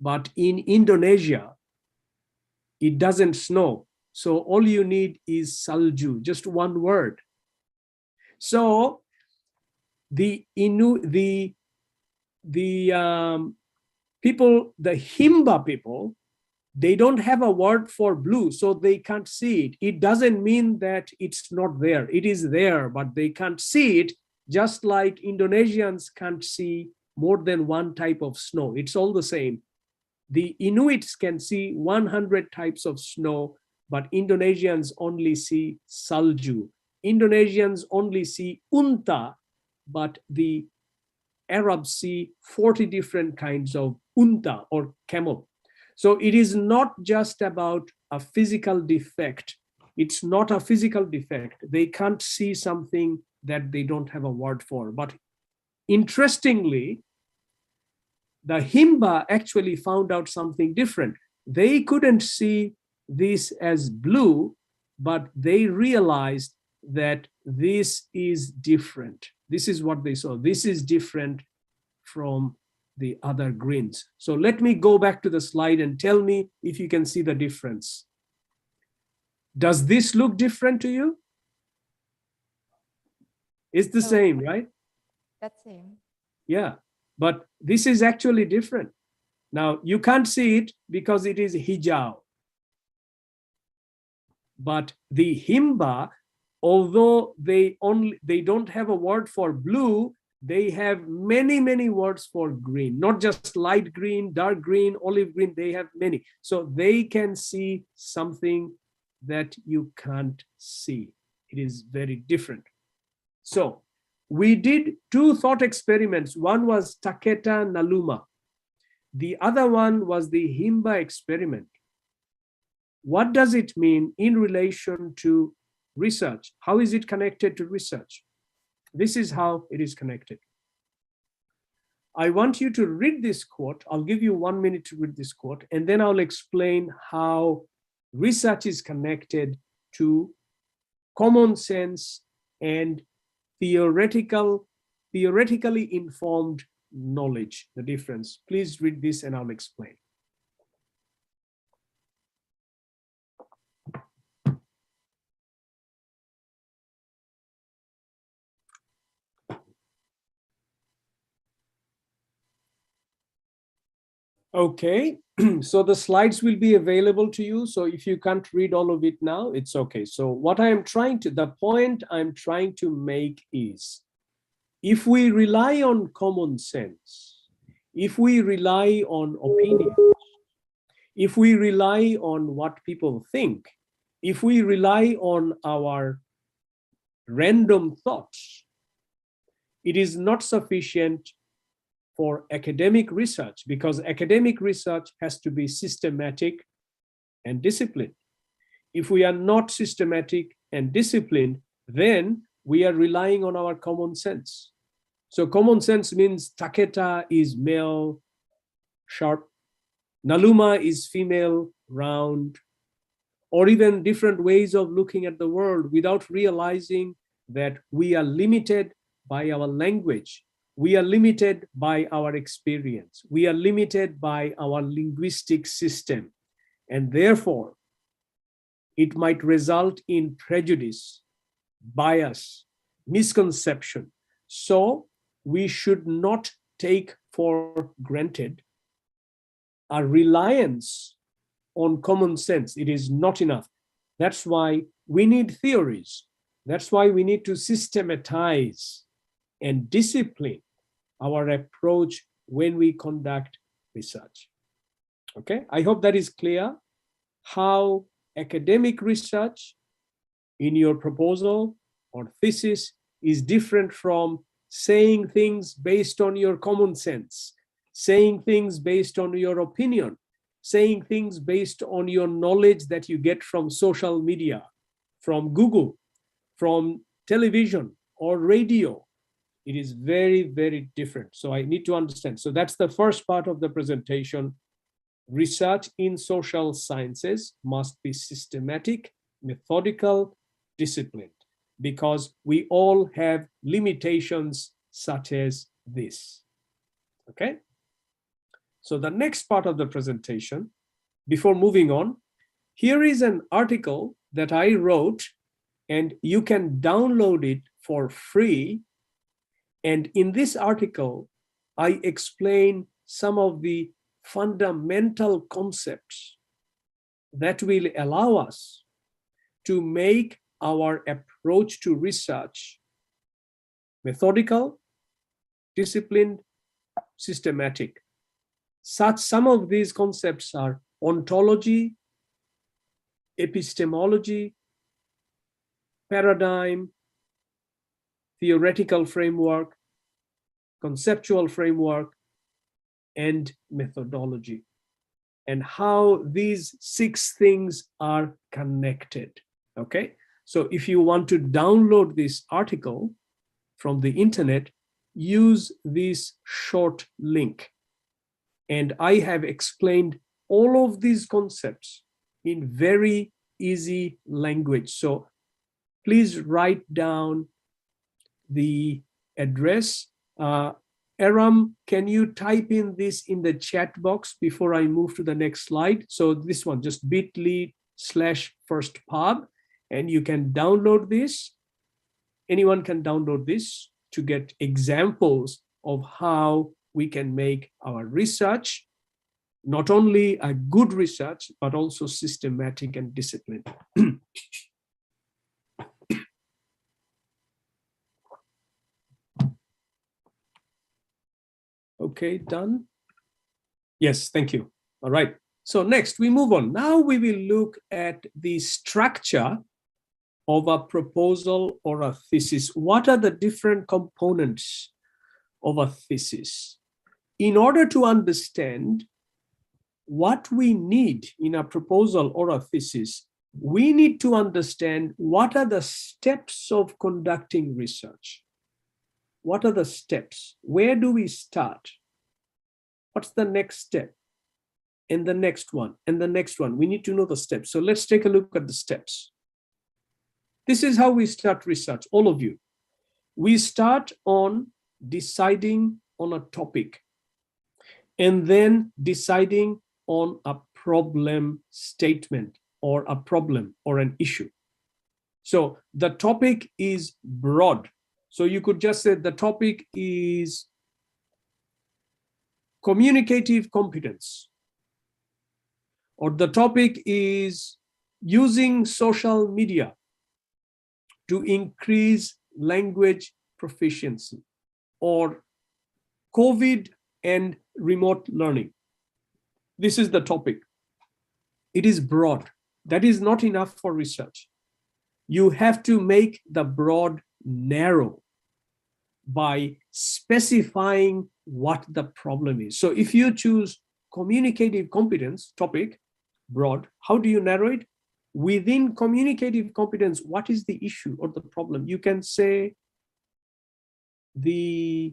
But in Indonesia, it doesn't snow. So all you need is salju, just one word. So the people, the Himba people, they don't have a word for blue, so they can't see it. It doesn't mean that it's not there. It is there, but they can't see it, just like Indonesians can't see more than one type of snow. It's all the same. The Inuits can see 100 types of snow, but Indonesians only see salju. Indonesians only see unta, but the Arabs see 40 different kinds of unta or camel. So it is not just about a physical defect. It's not a physical defect. They can't see something that they don't have a word for. But interestingly, the Himba actually found out something different. They couldn't see this as blue, but they realized that this is different. This is what they saw. This is different from the other greens. So let me go back to the slide and tell me if you can see the difference. Does this look different to you? It's the same, right? That's same. Yeah, but this is actually different. Now you can't see it because it is hijau. But the Himba, although they don't have a word for blue, they have many, many words for green, not just light green, dark green, olive green, they have many. So they can see something that you can't see. It is very different. So we did two thought experiments. One was Taketa Naluma. The other one was the Himba experiment. What does it mean in relation to research? How is it connected to research? This is how it is connected. I want you to read this quote. I'll give you 1 minute to read this quote, and then I'll explain how research is connected to common sense and theoretically informed knowledge, the difference. Please read this and I'll explain. Okay, so the slides will be available to you. So if you can't read all of it now, it's okay. So what I am the point I'm trying to make is, if we rely on common sense, if we rely on opinion, if we rely on what people think, if we rely on our random thoughts, it is not sufficient for academic research, because academic research has to be systematic and disciplined. If we are not systematic and disciplined, then we are relying on our common sense. So common sense means Taketa is male, sharp, Naluma is female, round, or even different ways of looking at the world without realizing that we are limited by our language. We are limited by our experience. We are limited by our linguistic system. And therefore, it might result in prejudice, bias, misconception. So we should not take for granted a reliance on common sense. It is not enough. That's why we need theories. That's why we need to systematize and discipline our approach when we conduct research. Okay, I hope that is clear how academic research in your proposal or thesis is different from saying things based on your common sense, saying things based on your opinion, saying things based on your knowledge that you get from social media, from Google, from television or radio. It is very, very different. So I need to understand. So that's the first part of the presentation. research in social sciences must be systematic, methodical, disciplined, because we all have limitations such as this. Okay? So the next part of the presentation, before moving on, here is an article that I wrote, and you can download it for free. And in this article, I explain some of the fundamental concepts that will allow us to make our approach to research methodical, disciplined, systematic. Some of these concepts are ontology, epistemology, paradigm, theoretical framework, conceptual framework, and methodology, and how these 6 things are connected. Okay, so if you want to download this article from the internet, use this short link. And I have explained all of these concepts in very easy language. So please write down the address. Aram, can you type in this in the chat box before I move to the next slide? So this one, just bit.ly/firstpub, and you can download this. Anyone can download this to get examples of how we can make our research not only a good research, but also systematic and disciplined. Okay, done? Yes, thank you. All right, so next we move on. Now we will look at the structure of a proposal or a thesis. What are the different components of a thesis? In order to understand what we need in a proposal or a thesis, we need to understand what are the steps of conducting research. What are the steps? Where do we start? What's the next step? And the next one, and the next one. We need to know the steps. So let's take a look at the steps. This is how we start research, all of you. We start on deciding on a topic, and then deciding on a problem statement or a problem or an issue. So the topic is broad. So you could just say the topic is communicative competence, or the topic is using social media to increase language proficiency, or COVID and remote learning. This is the topic. It is broad. That is not enough for research. You have to make the broad narrow by specifying what the problem is. So if you choose communicative competence topic, broad, how do you narrow it? Within communicative competence, what is the issue or the problem? You can say the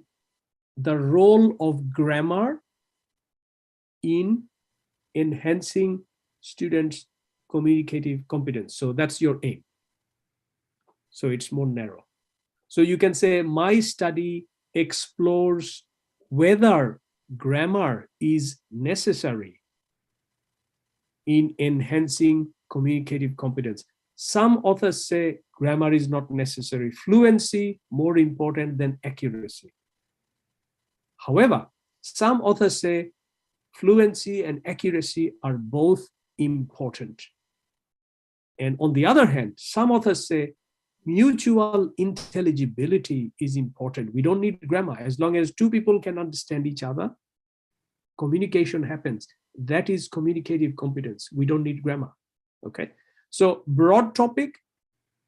role of grammar in enhancing students' communicative competence. So that's your aim. So it's more narrow. So you can say my study explores whether grammar is necessary in enhancing communicative competence. Some authors say grammar is not necessary. Fluency more important than accuracy. However, some authors say fluency and accuracy are both important. And on the other hand, some authors say mutual intelligibility is important. We don't need grammar. As long as 2 people can understand each other, communication happens. That is communicative competence. We don't need grammar. Okay. So broad topic,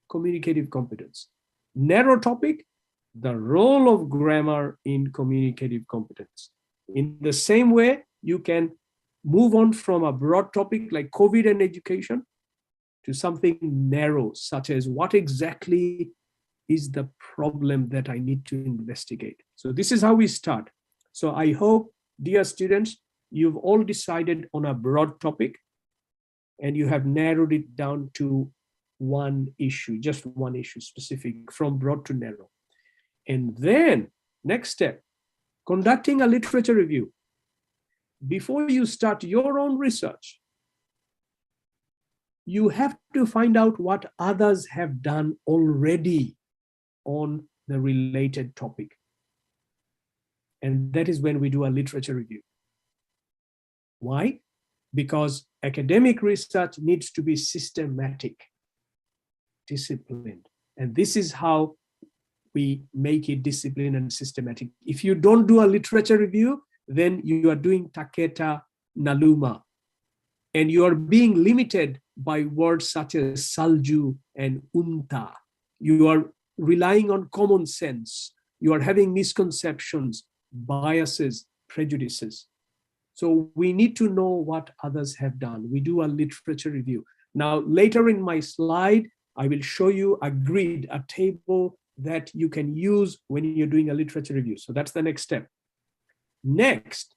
communicative competence. Narrow topic, the role of grammar in communicative competence. In the same way, you can move on from a broad topic like COVID and education to something narrow, such as what exactly is the problem that I need to investigate. So this is how we start. So I hope, dear students, you've all decided on a broad topic and you have narrowed it down to one issue, just one issue specific, from broad to narrow. And then next step, conducting a literature review. Before you start your own research, you have to find out what others have done already on the related topic. And that is when we do a literature review. Why? Because academic research needs to be systematic, disciplined. And this is how we make it disciplined and systematic. If you don't do a literature review, then you are doing taketa naluma. And you are being limited by words such as salju and unta. You are relying on common sense. You are having misconceptions, biases, prejudices. So we need to know what others have done. We do a literature review. Now, later in my slide, I will show you a grid, a table that you can use when you're doing a literature review. So that's the next step. Next,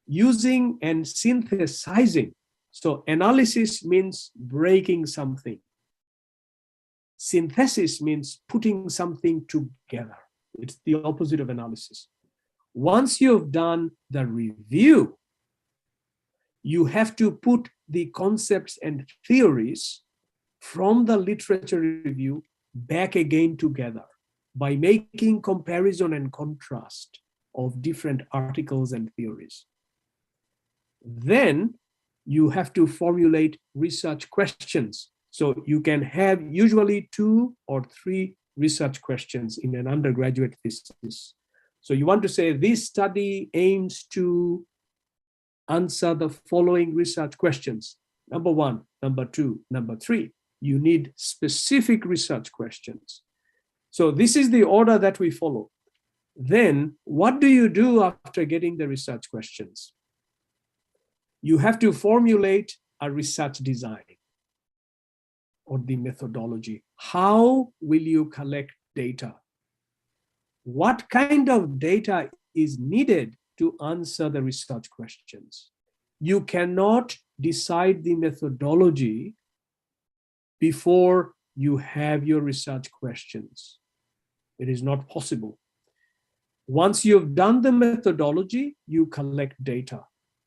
using and synthesizing. So analysis means breaking something. Synthesis means putting something together. It's the opposite of analysis. Once you've done the review, you have to put the concepts and theories from the literature review back again together by making comparison and contrast of different articles and theories. Then you have to formulate research questions. So you can have usually 2 or 3 research questions in an undergraduate thesis. So you want to say this study aims to answer the following research questions. Number 1, number 2, number 3. You need specific research questions. So this is the order that we follow. Then what do you do after getting the research questions? You have to formulate a research design or the methodology. How will you collect data? What kind of data is needed to answer the research questions? You cannot decide the methodology before you have your research questions. It is not possible. Once you've done the methodology, you collect data.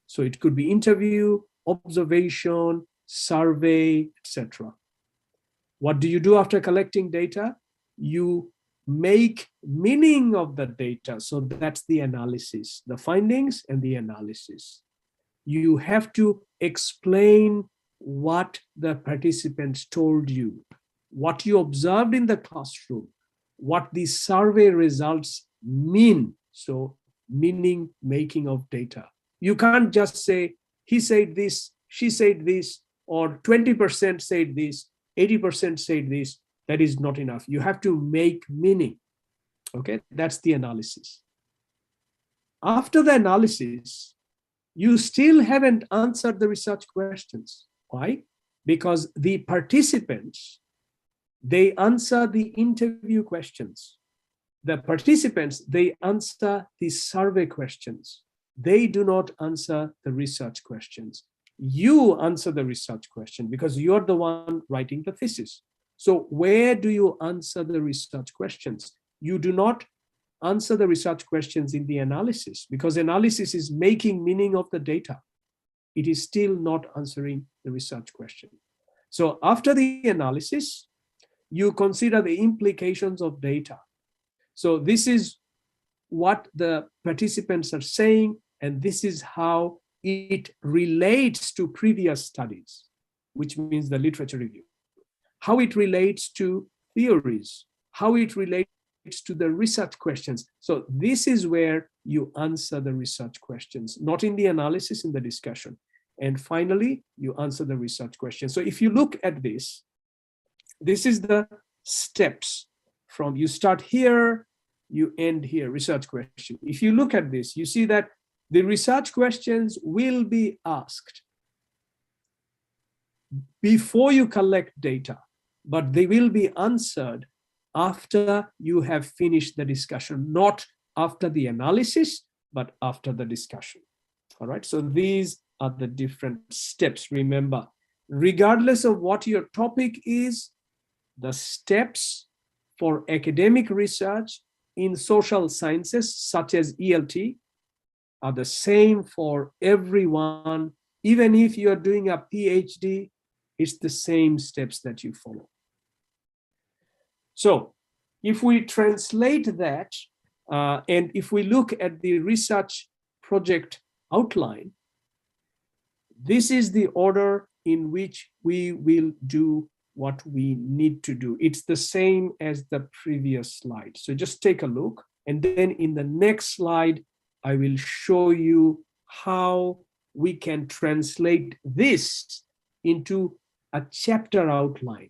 So it could be interview, observation, survey, etc. What do you do after collecting data? You make meaning of the data. So that's the analysis, the findings and the analysis. You have to explain what the participants told you, what you observed in the classroom, what the survey results mean. So meaning making of data. You can't just say, he said this, she said this, or 20% said this, 80% said this. That is not enough. You have to make meaning. Okay, that's the analysis. After the analysis, you still haven't answered the research questions. Why? Because the participants, they answer the interview questions. The participants, they answer the survey questions. They do not answer the research questions. You answer the research question because you're the one writing the thesis. So where do you answer the research questions? You do not answer the research questions in the analysis because analysis is making meaning of the data. It is still not answering the research question. So after the analysis, you consider the implications of data. So this is what the participants are saying, and this is how it relates to previous studies, which means the literature review. How it relates to theories, how it relates to the research questions. So this is where you answer the research questions, not in the analysis, in the discussion. And finally, you answer the research question. So if you look at this, this is the steps from you start here, you end here, research question. If you look at this, you see that the research questions will be asked before you collect data, but they will be answered after you have finished the discussion, not after the analysis, but after the discussion. All right, so these are the different steps. Remember, regardless of what your topic is, the steps for academic research in social sciences, such as ELT, are the same for everyone. Even if you're doing a PhD, it's the same steps that you follow. So if we translate that, and if we look at the research project outline, this is the order in which we will do what we need to do. It's the same as the previous slide. So just take a look. And then in the next slide, I will show you how we can translate this into a chapter outline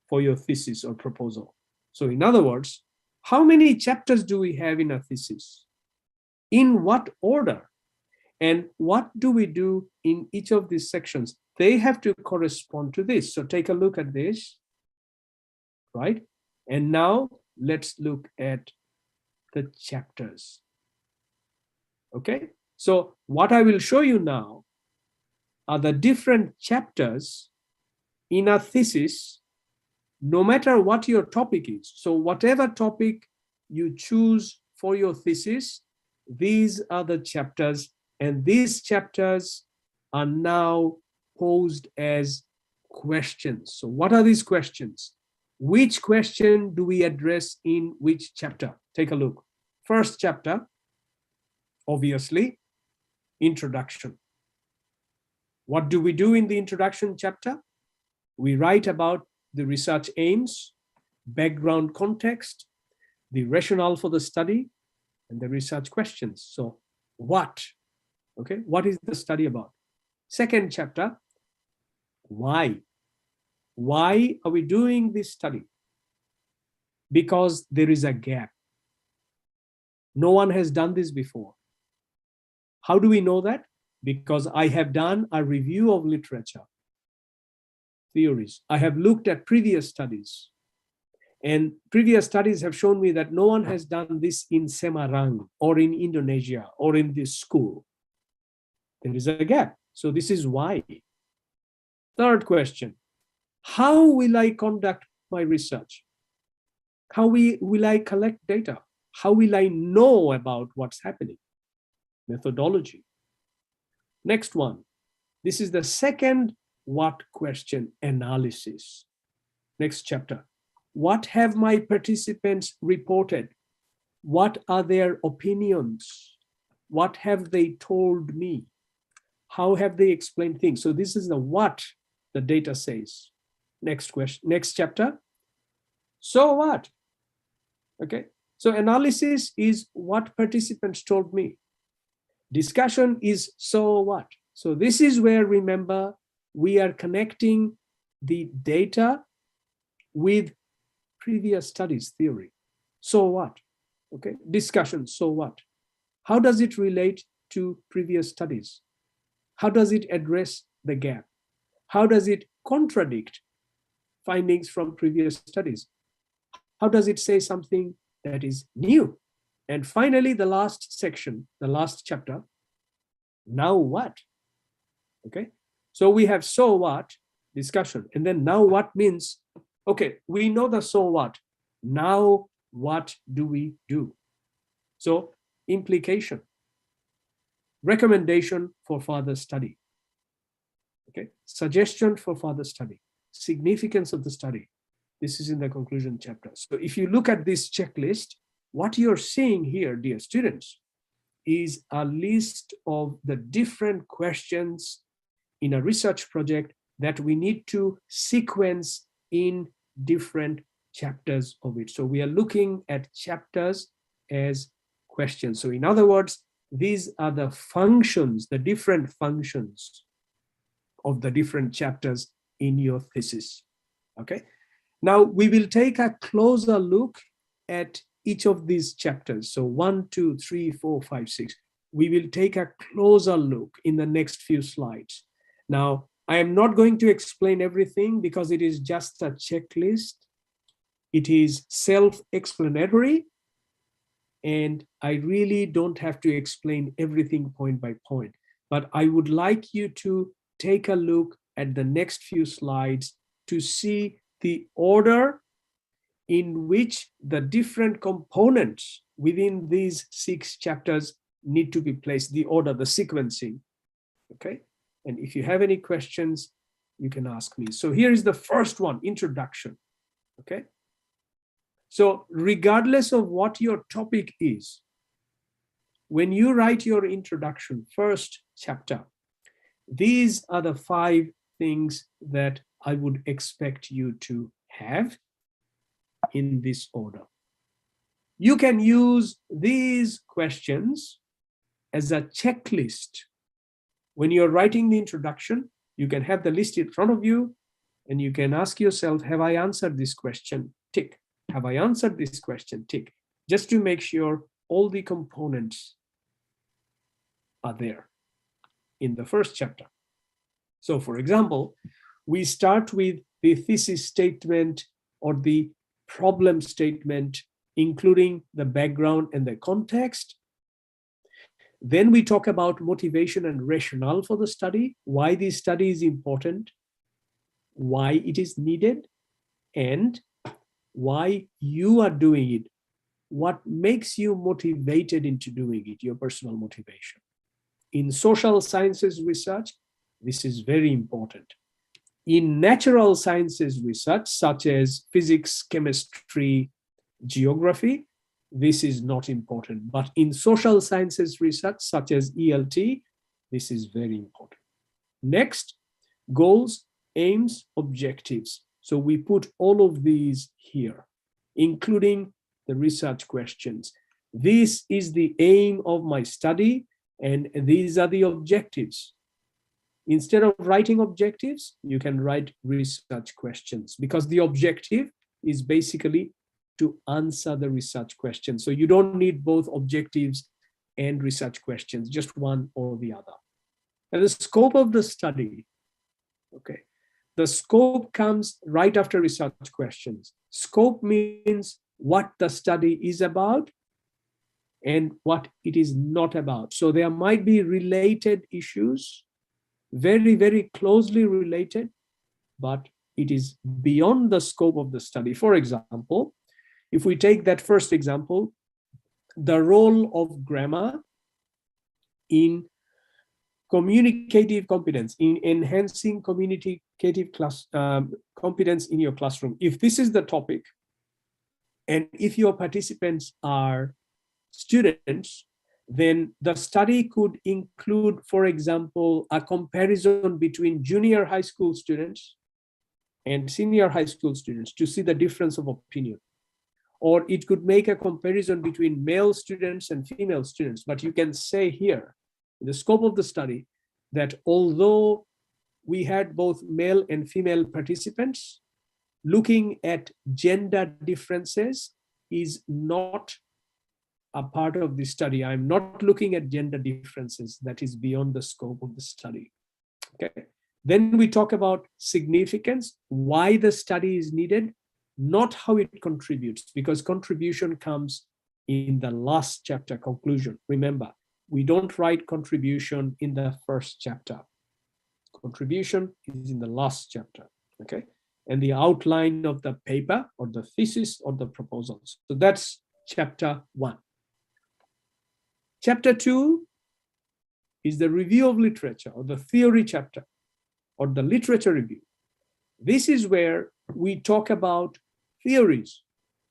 for your thesis or proposal. So in other words, how many chapters do we have in a thesis? In what order? And what do we do in each of these sections? They have to correspond to this. So take a look at this, right? And now let's look at the chapters. Okay, so what I will show you now are the different chapters in a thesis, no matter what your topic is. So whatever topic you choose for your thesis, these are the chapters, and these chapters are now posed as questions. So what are these questions? Which question do we address in which chapter? Take a look. First chapter, obviously, introduction. What do we do in the introduction chapter? We write about the research aims, background context, the rationale for the study, and the research questions. So what? Okay, what is the study about? Second chapter, why? Why are we doing this study? Because there is a gap. No one has done this before. How do we know that? Because I have done a review of literature, theories. I have looked at previous studies, and previous studies have shown me that no one has done this in Semarang or in Indonesia or in this school. There is a gap. So this is why. Third question, how will I conduct my research? How will I collect data? How will I know about what's happening? Methodology. Next one, this is the second what question, analysis. Next chapter, what have my participants reported? What are their opinions? What have they told me? How have they explained things? So this is the what the data says. Next question, next chapter. So what? Okay, so analysis is what participants told me. Discussion is so what? So this is where, remember, we are connecting the data with previous studies theory. So what? Okay, discussion, so what? How does it relate to previous studies? How does it address the gap? How does it contradict findings from previous studies? How does it say something that is new? And finally, the last section, the last chapter, now what? Okay, so we have so what, discussion, and then now what means, okay, we know the so what. Now what do we do? So implication, recommendation for further study. Okay, suggestion for further study, significance of the study. This is in the conclusion chapter. So if you look at this checklist, what you're seeing here, dear students, is a list of the different questions in a research project that we need to sequence in different chapters of it. So we are looking at chapters as questions. So in other words, these are the functions, the different functions of the different chapters in your thesis. Okay, now we will take a closer look at each of these chapters. So 1, 2, 3, 4, 5, 6. We will take a closer look in the next few slides. Now, I am not going to explain everything because it is just a checklist. It is self-explanatory, and I really don't have to explain everything point by point. but I would like you to take a look at the next few slides to see the order in which the different components within these 6 chapters need to be placed, the order, the sequencing, okay? And if you have any questions, you can ask me. So here is the first one, introduction, okay? So regardless of what your topic is, when you write your introduction, first chapter, these are the 5 things that I would expect you to have in this order. You can use these questions as a checklist. When you're writing the introduction, you can have the list in front of you and you can ask yourself, have I answered this question? Tick. Have I answered this question? Tick. Just to make sure all the components are there in the first chapter. So for example, we start with the thesis statement or the problem statement, including the background and the context. Then we talk about motivation and rationale for the study, why this study is important, why it is needed, and why you are doing it. What makes you motivated into doing it, your personal motivation. In social sciences research, this is very important. In natural sciences research, such as physics, chemistry, geography, this is not important. But in social sciences research, such as ELT, this is very important. Next, goals, aims, objectives. So we put all of these here, including the research questions. This is the aim of my study, and these are the objectives. Instead of writing objectives, you can write research questions, because the objective is basically to answer the research question. So you don't need both objectives and research questions, just one or the other. And the scope of the study, okay. The scope comes right after research questions. Scope means what the study is about and what it is not about. So there might be related issues, very, very closely related, but it is beyond the scope of the study. For example, if we take that first example, the role of grammar in communicative competence, in enhancing communicative competence in your classroom. If this is the topic, and if your participants are students, then the study could include, for example, a comparison between junior high school students and senior high school students to see the difference of opinion. Or it could make a comparison between male students and female students. But you can say here, in the scope of the study, that although we had both male and female participants, looking at gender differences is not a part of the study. I'm not looking at gender differences. That is beyond the scope of the study. Okay. Then we talk about significance, why the study is needed, not how it contributes, because contribution comes in the last chapter, conclusion. Remember, we don't write contribution in the first chapter. Contribution is in the last chapter, okay? And the outline of the paper or the thesis or the proposals. So that's chapter 1. Chapter 2 is the review of literature, or the theory chapter, or the literature review. This is where we talk about theories.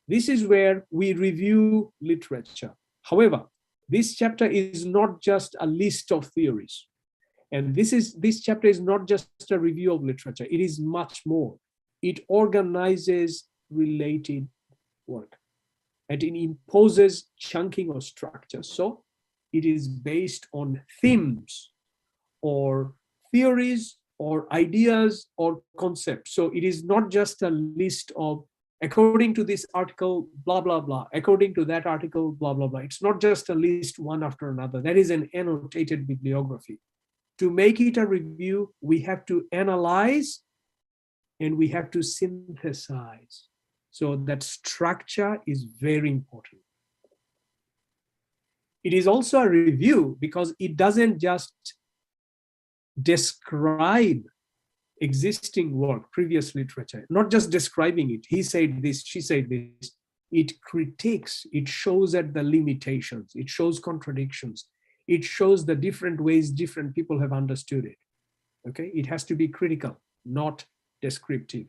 This is where we review literature. However, this chapter is not just a list of theories. And this chapter is not just a review of literature. It is much more. It organizes related work, and it imposes chunking or structure. So it is based on themes or theories or ideas or concepts. So it is not just a list of, according to this article, blah, blah, blah, according to that article, blah, blah, blah. It's not just a list one after another. That is an annotated bibliography. To make it a review, we have to analyze and we have to synthesize. So that structure is very important. It is also a review because it doesn't just describe existing work, previous literature, not just describing it. He said this, she said this. It critiques, it shows at the limitations, it shows contradictions, it shows the different ways different people have understood it. Okay, it has to be critical, not descriptive.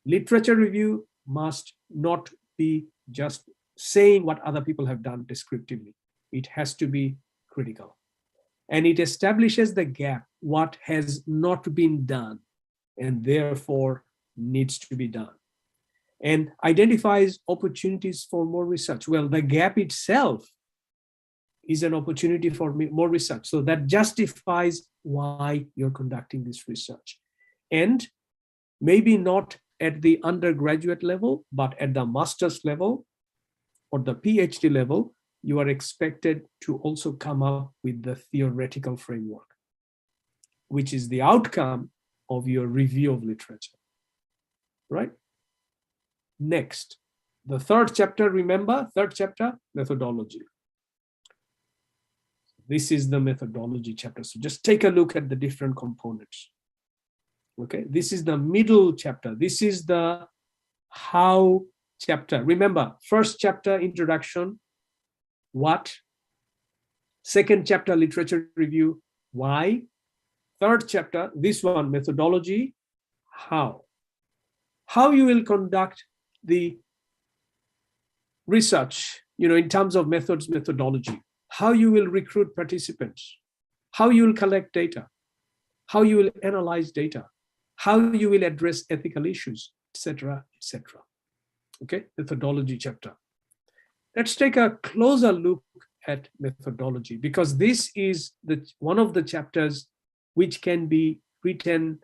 Literature review must not be just saying what other people have done descriptively. It has to be critical. And it establishes the gap, what has not been done and therefore needs to be done, and identifies opportunities for more research. Well, the gap itself is an opportunity for more research. So that justifies why you're conducting this research. And maybe not at the undergraduate level, but at the master's level or the PhD level, you are expected to also come up with the theoretical framework, which is the outcome of your review of literature, right? Next, the third chapter, remember, third chapter, methodology. This is the methodology chapter. So just take a look at the different components. Okay, this is the middle chapter. This is the how chapter. Remember, first chapter, introduction, what? Second chapter, literature review, why? Third chapter, this one, methodology, how. How you will conduct the research, in terms of methods, methodology, how you will recruit participants, how you will collect data, how you will analyze data, how you will address ethical issues, etc., etc. Okay, methodology chapter. Let's take a closer look at methodology, because this is one of the chapters which can be written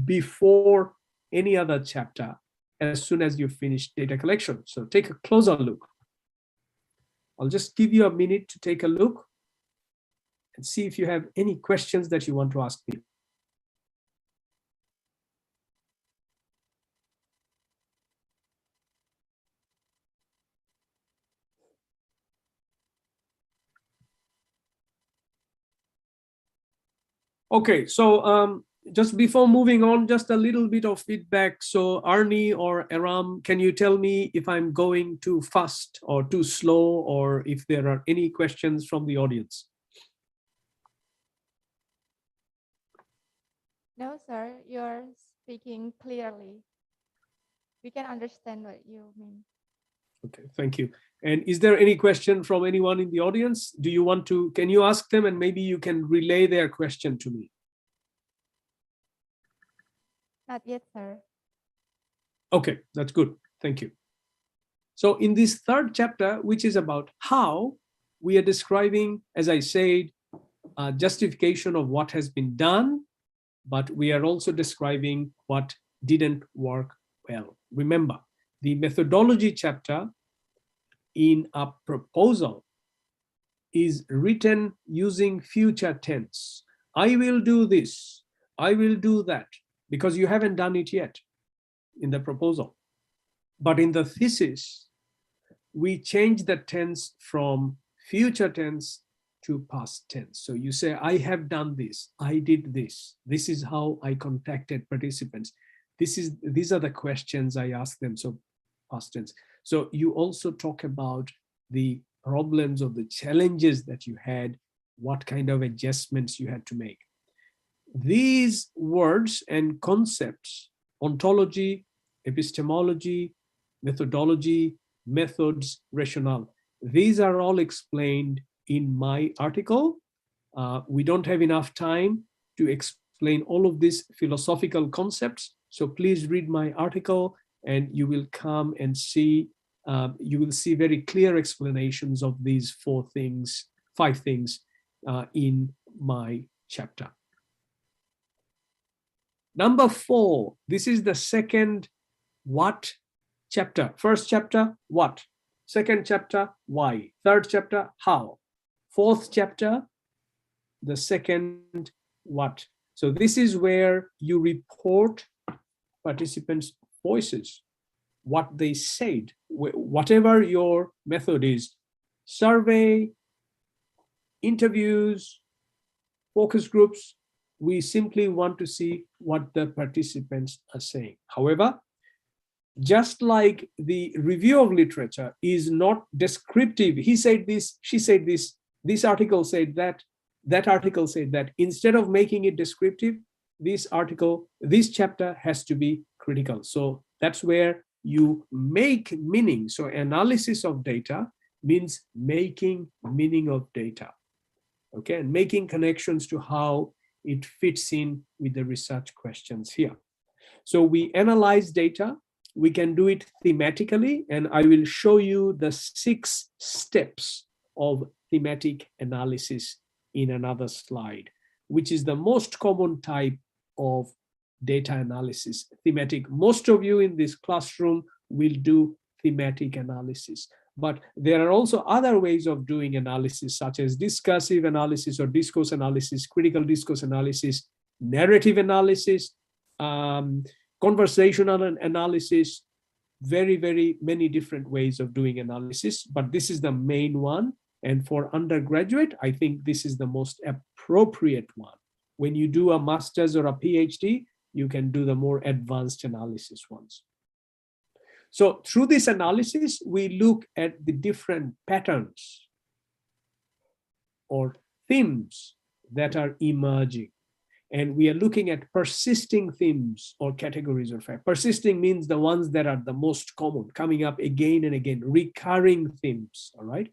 before any other chapter as soon as you finish data collection. So take a closer look. I'll just give you a minute to take a look and see if you have any questions that you want to ask me. Okay, so just before moving on, just a little bit of feedback. So Arnie or Aram, can you tell me if I'm going too fast or too slow, or if there are any questions from the audience? No, sir, you're speaking clearly. We can understand what you mean. Okay, thank you. And is there any question from anyone in the audience? Do you want to, can you ask them and maybe you can relay their question to me? Not yet, sir. Okay, that's good. Thank you. So in this third chapter, which is about how, we are describing, as I said, justification of what has been done, but we are also describing what didn't work well. Remember, the methodology chapter in a proposal is written using future tense. I will do this, I will do that, because you haven't done it yet in the proposal. But in the thesis, we change the tense from future tense to past tense. So you say, I have done this, I did this, this is how I contacted participants, these are the questions I asked them, so past tense. So you also talk about the problems or the challenges that you had, what kind of adjustments you had to make. These words and concepts, ontology, epistemology, methodology, methods, rationale, these are all explained in my article. We don't have enough time to explain all of these philosophical concepts, so please read my article and you will come and see, you will see very clear explanations of these 5 things in my chapter. Number 4, this is the second what chapter. First chapter, what. Second chapter, why. Third chapter, how. Fourth chapter, the second what. So this is where you report participants' voices, what they said, whatever your method is, survey, interviews, focus groups, We simply want to see what the participants are saying. However, just like the review of literature is not descriptive, he said this, she said this article said that article said that, instead of making it descriptive, this chapter has to be critical. So that's where you make meaning. So analysis of data means making meaning of data, okay, and making connections to how it fits in with the research questions here. So we analyze data. We can do it thematically, and I will show you the 6 steps of thematic analysis in another slide, which is the most common type of data analysis, thematic. Most of you in this classroom will do thematic analysis, but there are also other ways of doing analysis, such as discursive analysis or discourse analysis, critical discourse analysis, narrative analysis, conversational analysis, very many different ways of doing analysis, but this is the main one. And for undergraduate, I think this is the most appropriate one. When you do a master's or a PhD, you can do the more advanced analysis ones. So through this analysis, we look at the different patterns or themes that are emerging. And we are looking at persisting themes or categories of fact. Persisting means the ones that are the most common, coming up again and again, recurring themes, all right?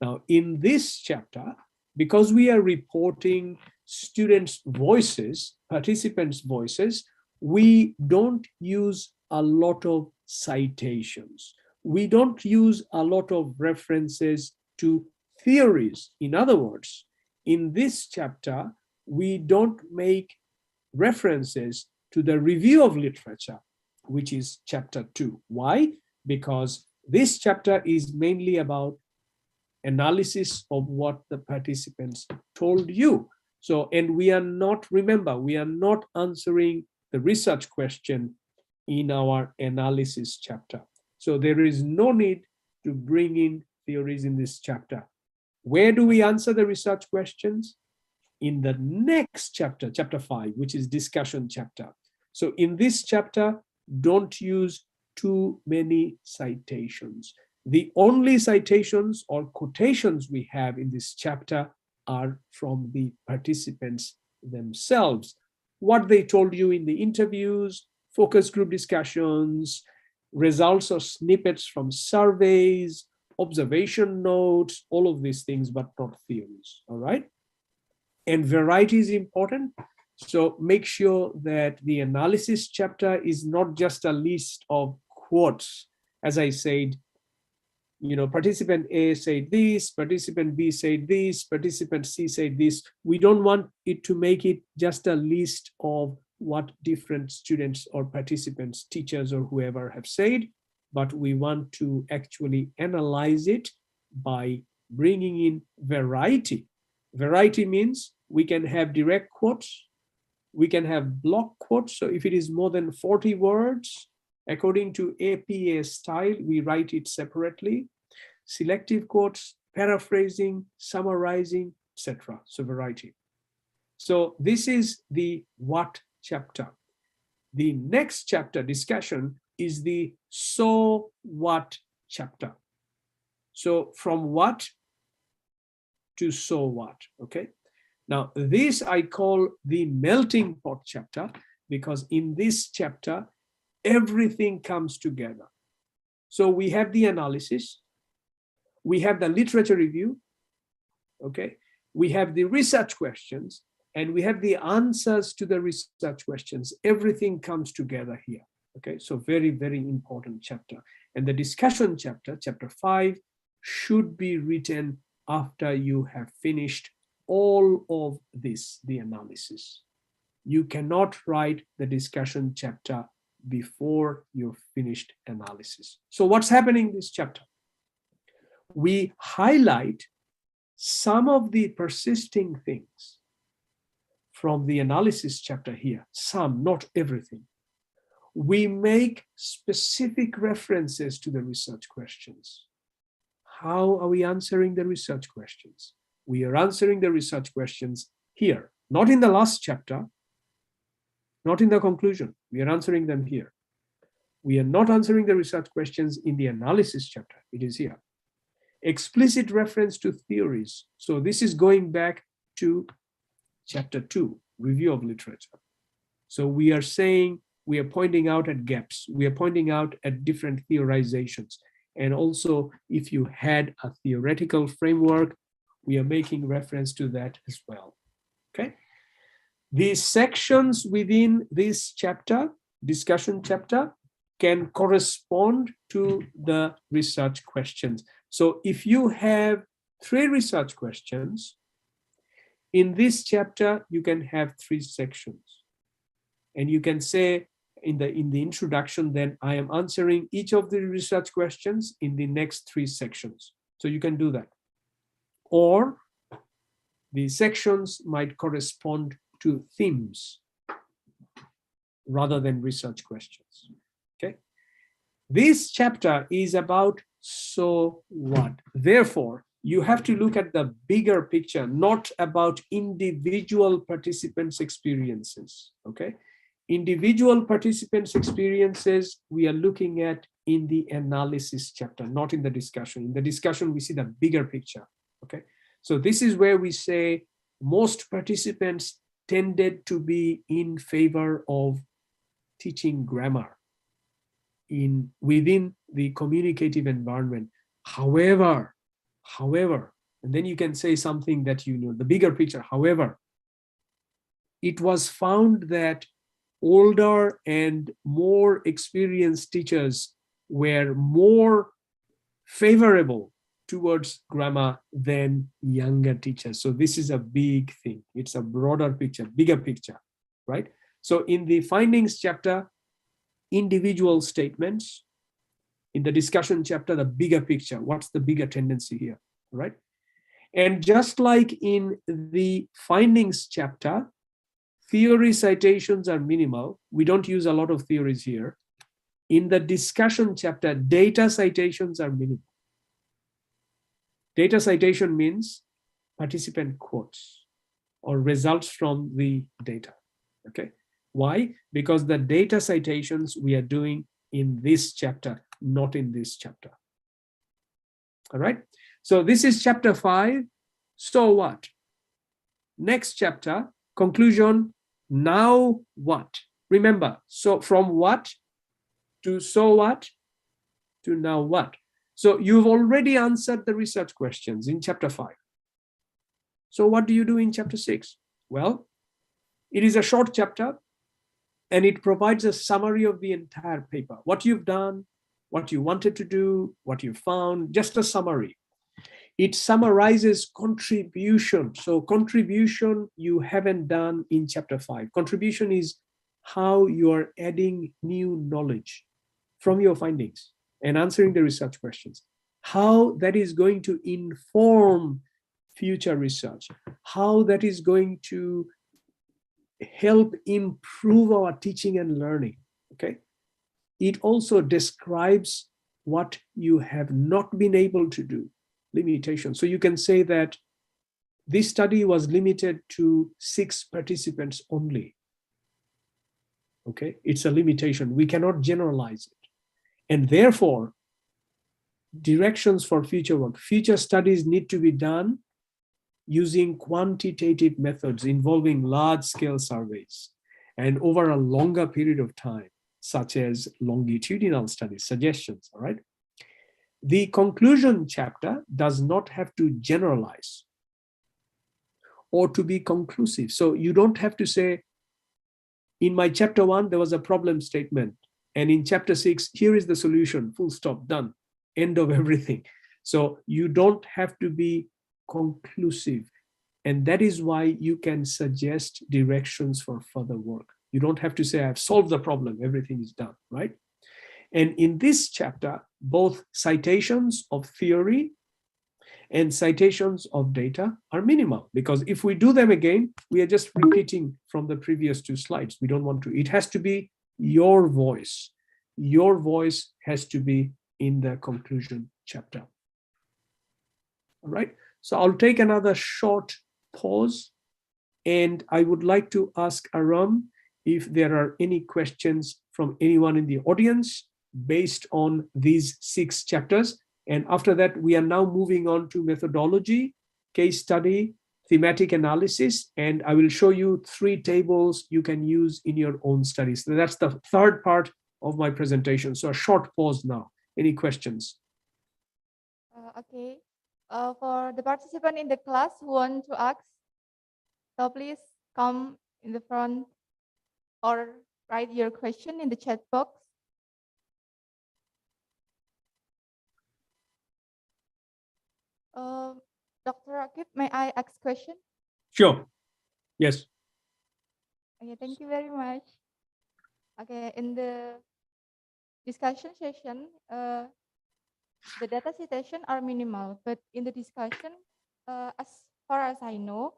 Now, in this chapter, because we are reporting students' voices, participants' voices, we don't use a lot of citations. We don't use a lot of references to theories. In other words, in this chapter, we don't make references to the review of literature, which is chapter 2. Why? Because this chapter is mainly about analysis of what the participants told you. So, and we are not, remember, we are not answering the research question in our analysis chapter. So there is no need to bring in theories in this chapter. Where do we answer the research questions? In the next chapter, chapter 5, which is discussion chapter. So in this chapter, don't use too many citations. The only citations or quotations we have in this chapter are from the participants themselves. What they told you in the interviews, focus group discussions, results or snippets from surveys, observation notes, all of these things, but not theories, all right? And variety is important. So make sure that the analysis chapter is not just a list of quotes. As I said, you know, participant A said this, participant B said this, participant C said this. We don't want it to make it just a list of what different students or participants, teachers or whoever have said, but we want to actually analyze it by bringing in variety. Variety means we can have direct quotes, we can have block quotes. So if it is more than 40 words, according to APA style, we write it separately. Selective quotes, paraphrasing, summarizing, etc. So variety. So this is the what chapter. The next chapter discussion is the so what chapter. So from what to so what, okay? Now this I call the melting pot chapter, because in this chapter, everything comes together. So we have the analysis, we have the literature review, okay? We have the research questions, and we have the answers to the research questions. Everything comes together here, okay? So very important chapter. And the discussion chapter, chapter 5, should be written after you have finished all of this, the analysis. You cannot write the discussion chapter before you've finished analysis. So what's happening in this chapter? We highlight some of the persisting things from the analysis chapter here, some, not everything. We make specific references to the research questions. How are we answering the research questions? We are answering the research questions here not in the last chapter, not in the conclusion. We are answering them here. We are not answering the research questions in the analysis chapter. It is here. Explicit reference to theories. So this is going back to chapter 2, review of literature. So we are saying, we are pointing out at gaps. We are pointing out at different theorizations. And also, if you had a theoretical framework, we are making reference to that as well. Okay. These sections within this chapter, discussion chapter, can correspond to the research questions. So if you have 3 research questions, in this chapter, you can have 3 sections. And you can say in the introduction, then I am answering each of the research questions in the next 3 sections. So you can do that. Or the sections might correspond to themes rather than research questions. Okay. This chapter is about so what. Therefore, you have to look at the bigger picture, not about individual participants' experiences. Okay. Individual participants' experiences we are looking at in the analysis chapter, not in the discussion. In the discussion, we see the bigger picture. Okay. So this is where we say most participants tended to be in favor of teaching grammar within the communicative environment. However, and then you can say something that you know, the bigger picture. However, it was found that older and more experienced teachers were more favorable towards grammar than younger teachers. So this is a big thing. It's a broader picture, bigger picture, right? So in the findings chapter, individual statements. In the discussion chapter, the bigger picture. What's the bigger tendency here, right? And just like in the findings chapter, theory citations are minimal. We don't use a lot of theories here. In the discussion chapter, data citations are minimal. Data citation means participant quotes or results from the data. Okay. Why? Because the data citations we are doing in this chapter, not in this chapter. All right. So this is chapter 5. So what? Next chapter, conclusion. Now what? Remember, so from what to so what to now what? So you've already answered the research questions in chapter 5. So what do you do in chapter 6? Well, it is a short chapter and it provides a summary of the entire paper. What you've done, what you wanted to do, what you found, just a summary. It summarizes contribution. So contribution you haven't done in chapter 5. Contribution is how you are adding new knowledge from your findings and answering the research questions. How that is going to inform future research. How that is going to help improve our teaching and learning. Okay. It also describes what you have not been able to do. Limitation. So you can say that this study was limited to 6 participants only. Okay, it's a limitation. We cannot generalize it. And therefore, directions for future work. Future studies need to be done using quantitative methods involving large-scale surveys and over a longer period of time, such as longitudinal studies, suggestions, all right? The conclusion chapter does not have to generalize or to be conclusive. So you don't have to say, in my chapter 1, there was a problem statement. And in chapter 6, here is the solution, full stop, done, end of everything. So you don't have to be conclusive. And that is why you can suggest directions for further work. You don't have to say, I've solved the problem, everything is done, right? And in this chapter, both citations of theory and citations of data are minimal, because if we do them again, we are just repeating from the previous 2 slides. We don't want to. It has to be your voice. Your voice has to be in the conclusion chapter. All right. So I'll take another short pause And I would like to ask Aram if there are any questions from anyone in the audience based on these 6 chapters. And after that, we are now moving on to methodology, case study, thematic analysis, and I will show you 3 tables you can use in your own studies. So that's the third part of my presentation. So a short pause now. Any questions? Okay. For the participant in the class who want to ask, so please come in the front or write your question in the chat box. Dr. Rakev, may I ask question? Sure. Yes. Okay, thank you very much. Okay, in the discussion session, the data citation are minimal, but in the discussion, as far as I know,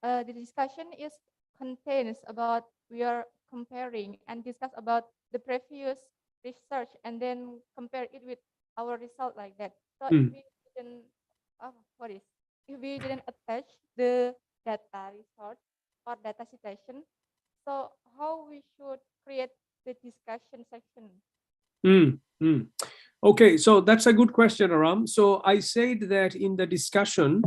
the discussion is contains about we are comparing and discuss about the previous research and then compare it with our result like that. So if we didn't, if we didn't attach the data result or data citation, so how we should create the discussion section? Okay, so that's a good question, Aram. So I said that in the discussion,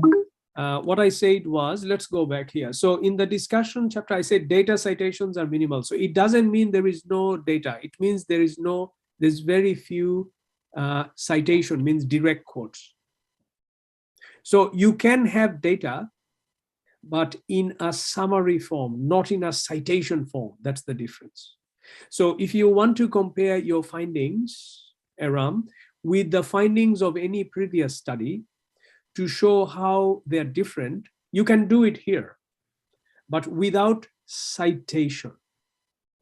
what I said was, let's go back here. So in the discussion chapter, I said data citations are minimal. So it doesn't mean there is no data. It means there's very few citation, means direct quotes. So you can have data, but in a summary form, not in a citation form. That's the difference. So if you want to compare your findings, Aram, with the findings of any previous study to show how they're different, you can do it here, but without citation,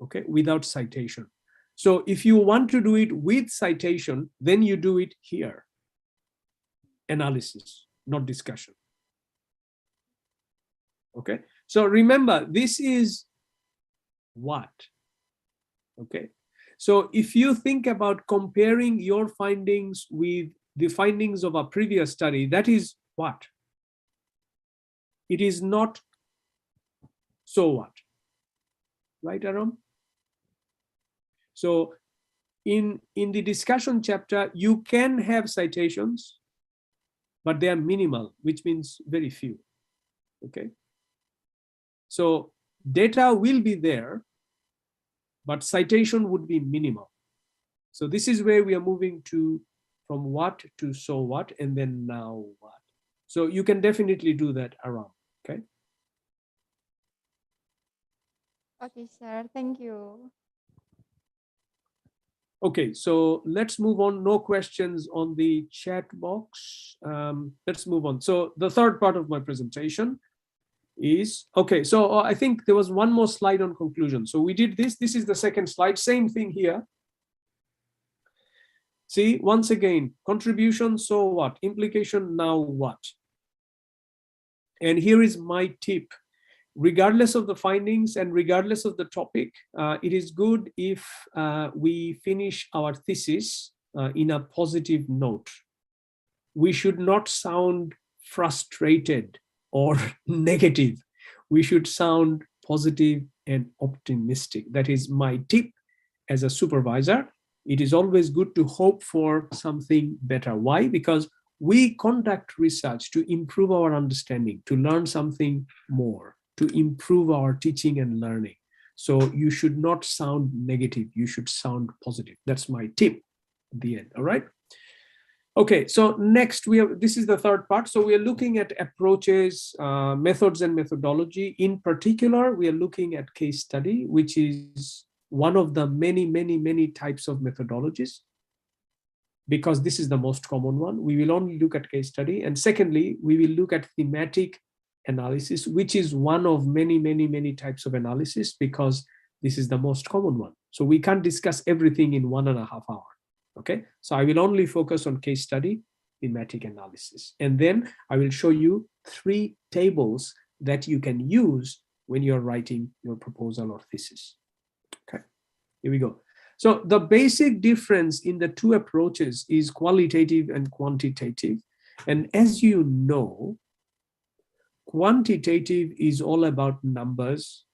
okay, without citation. So if you want to do it with citation, then you do it here, analysis, not discussion. Okay, so remember, this is what? Okay, so if you think about comparing your findings with the findings of a previous study, that is what? It is not so what, right, Aram? So in the discussion chapter, you can have citations, but they are minimal, which means very few, okay? So data will be there, but citation would be minimal. So this is where we are moving to from what to so what, and then now what. So you can definitely do that around, okay? Okay, sir, thank you. Okay, so let's move on. No questions on the chat box. Let's move on. So the third part of my presentation is, okay, so I think there was one more slide on conclusion. So we did this. This is the second slide. Same thing here. See, once again, contribution, so what? Implication, now what? And here is my tip. Regardless of the findings and regardless of the topic, it is good if we finish our thesis in a positive note. We should not sound frustrated or negative. We should sound positive and optimistic. That is my tip as a supervisor. It is always good to hope for something better. Why? Because we conduct research to improve our understanding, to learn something more, to improve our teaching and learning. So you should not sound negative. You should sound positive. That's my tip at the end. All right. Okay, so next this is the third part. So we are looking at approaches, methods and methodology. In particular, we are looking at case study, which is one of the many types of methodologies, because this is the most common one. We will only look at case study. And secondly, we will look at thematic analysis, which is one of many types of analysis, because this is the most common one. So we can't discuss everything in 1.5 hours. Okay, so I will only focus on case study, thematic analysis. And then I will show you 3 tables that you can use when you're writing your proposal or thesis. Okay, here we go. So the basic difference in the 2 approaches is qualitative and quantitative. And as you know, Quantitative is all about numbers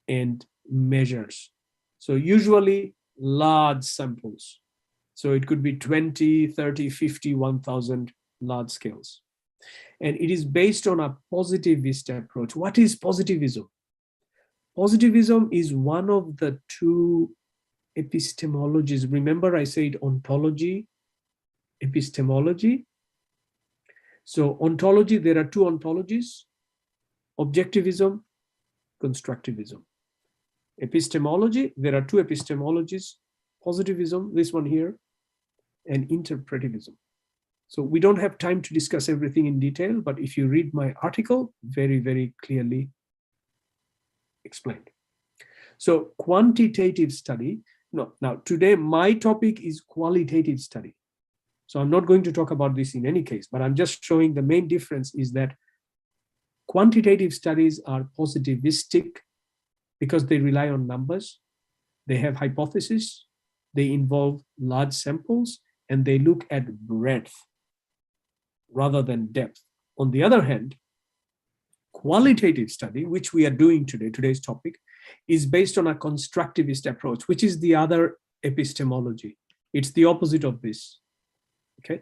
and measures. So usually large samples. So it could be 20, 30, 50, 1,000 large scales. And it is based on a positivist approach. What is positivism? Positivism is one of the two epistemologies. Remember I said ontology, epistemology. So ontology, there are two ontologies: objectivism, constructivism. Epistemology, there are two epistemologies: positivism, this one here, and interpretivism. So we don't have time to discuss everything in detail, but if you read my article, very, very clearly explained. So quantitative study, no, now today my topic is qualitative study. So I'm not going to talk about this in any case, but I'm just showing the main difference is that quantitative studies are positivistic because they rely on numbers, they have hypotheses, they involve large samples, and they look at breadth rather than depth. On the other hand, qualitative study, which we are doing today, today's topic, is based on a constructivist approach, which is the other epistemology. It's the opposite of this, okay?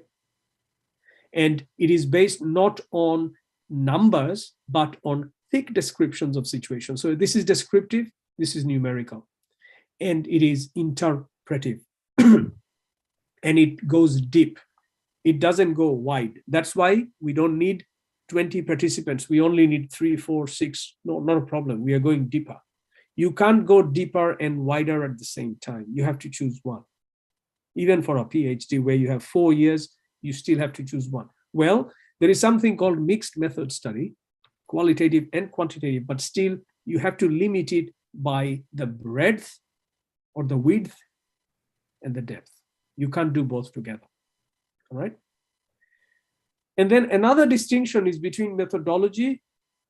And it is based not on numbers, but on thick descriptions of situations. So this is descriptive, this is numerical, and it is interpretive, and it goes deep. It doesn't go wide. That's why we don't need 20 participants. We only need 3, 4, 6. No, not a problem. We are going deeper. You can't go deeper and wider at the same time. You have to choose one. Even for a PhD where you have 4 years, you still have to choose one. Well, there is something called mixed method study, qualitative and quantitative, but still you have to limit it by the breadth or the width and the depth. You can't do both together. All right. And then another distinction is between methodology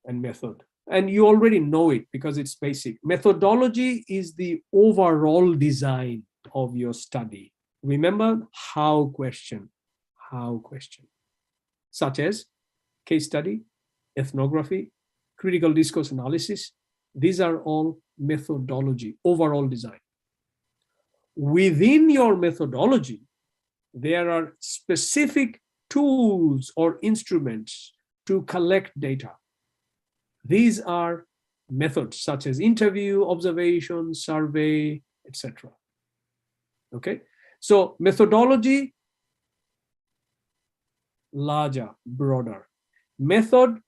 and method. And you already know it because it's basic. Methodology is the overall design of your study. Remember, how question, such as case study, ethnography, critical discourse analysis. These are all methodology, overall design. Within your methodology, there are specific tools or instruments to collect data. These are methods such as interview, observation, survey, etc. Okay, so methodology, larger, broader. Method,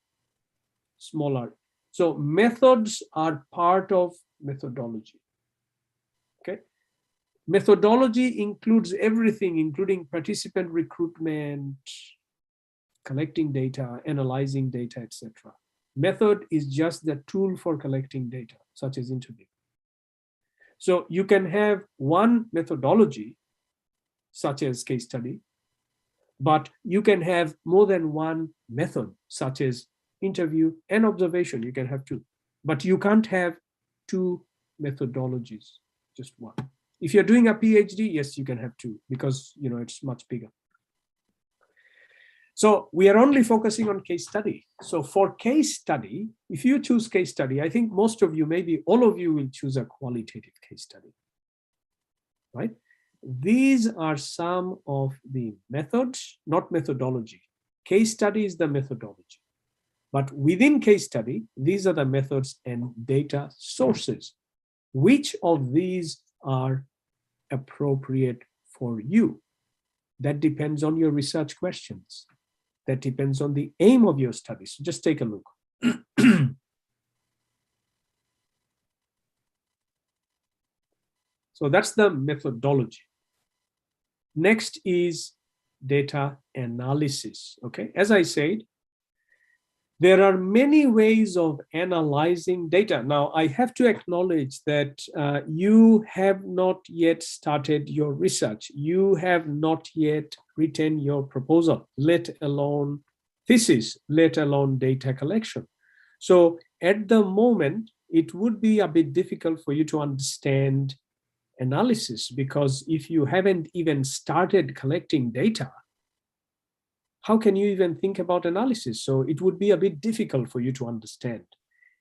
smaller. So methods are part of methodology. Okay. Methodology includes everything, including participant recruitment, collecting data, analyzing data, etc. Method is just the tool for collecting data, such as interview. So you can have one methodology, such as case study, but you can have more than one method, such as interview and observation. You can have two, but you can't have two methodologies, just one. If you're doing a PhD, yes, you can have two because it's much bigger. So we are only focusing on case study. So for case study, if you choose case study, I think most of you, maybe all of you, will choose a qualitative case study, right? These are some of the methods, not methodology. Case study is the methodology. But within case study, these are the methods and data sources. Which of these are appropriate for you? That depends on your research questions. That depends on the aim of your study. So just take a look. So that's the methodology. Next is data analysis. Okay, as I said, there are many ways of analyzing data. Now, I have to acknowledge that you have not yet started your research. You have not yet written your proposal, let alone thesis, let alone data collection. So at the moment, it would be a bit difficult for you to understand analysis, because if you haven't even started collecting data, how can you even think about analysis? So it would be a bit difficult for you to understand.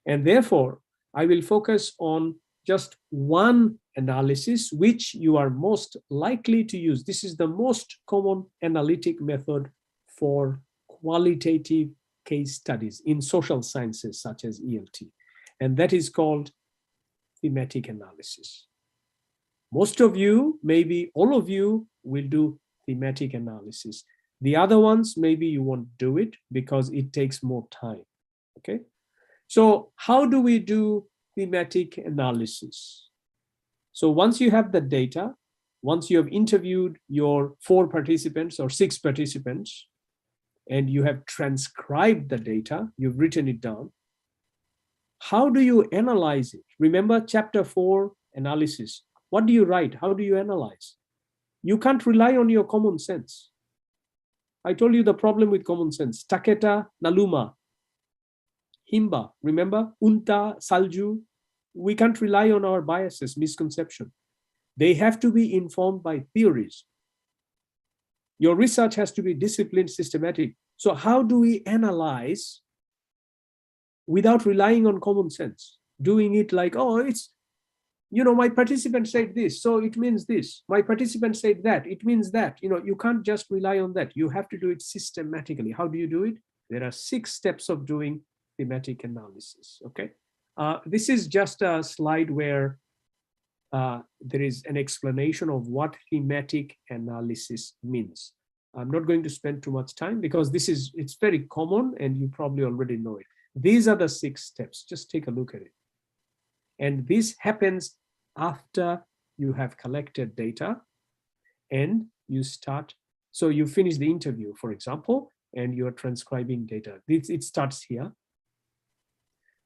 And therefore, I will focus on just one analysis which you are most likely to use. This is the most common analytic method for qualitative case studies in social sciences such as ELT, and that is called thematic analysis. Most of you, maybe all of you, will do thematic analysis. The other ones, maybe you won't do it because it takes more time, okay? So how do we do thematic analysis? So once you have the data, once you have interviewed your 4 participants or 6 participants, and you have transcribed the data, you've written it down, how do you analyze it? Remember chapter 4, analysis. What do you write? How do you analyze? You can't rely on your common sense. I told you the problem with common sense. Taketa, Naluma, Himba, remember? Unta, Salju. We can't rely on our biases, misconception. They have to be informed by theories. Your research has to be disciplined, systematic. So how do we analyze without relying on common sense? Doing it like, oh, it's, you know, my participant said this, so it means this. My participant said that, it means that. You know, you can't just rely on that. You have to do it systematically. How do you do it? There are 6 steps of doing thematic analysis, okay? This is just a slide where there is an explanation of what thematic analysis means. I'm not going to spend too much time because it's very common and you probably already know it. These are the 6 steps. Just take a look at it. And this happens after you have collected data and you start. So you finish the interview, for example, and you're transcribing data. It starts here.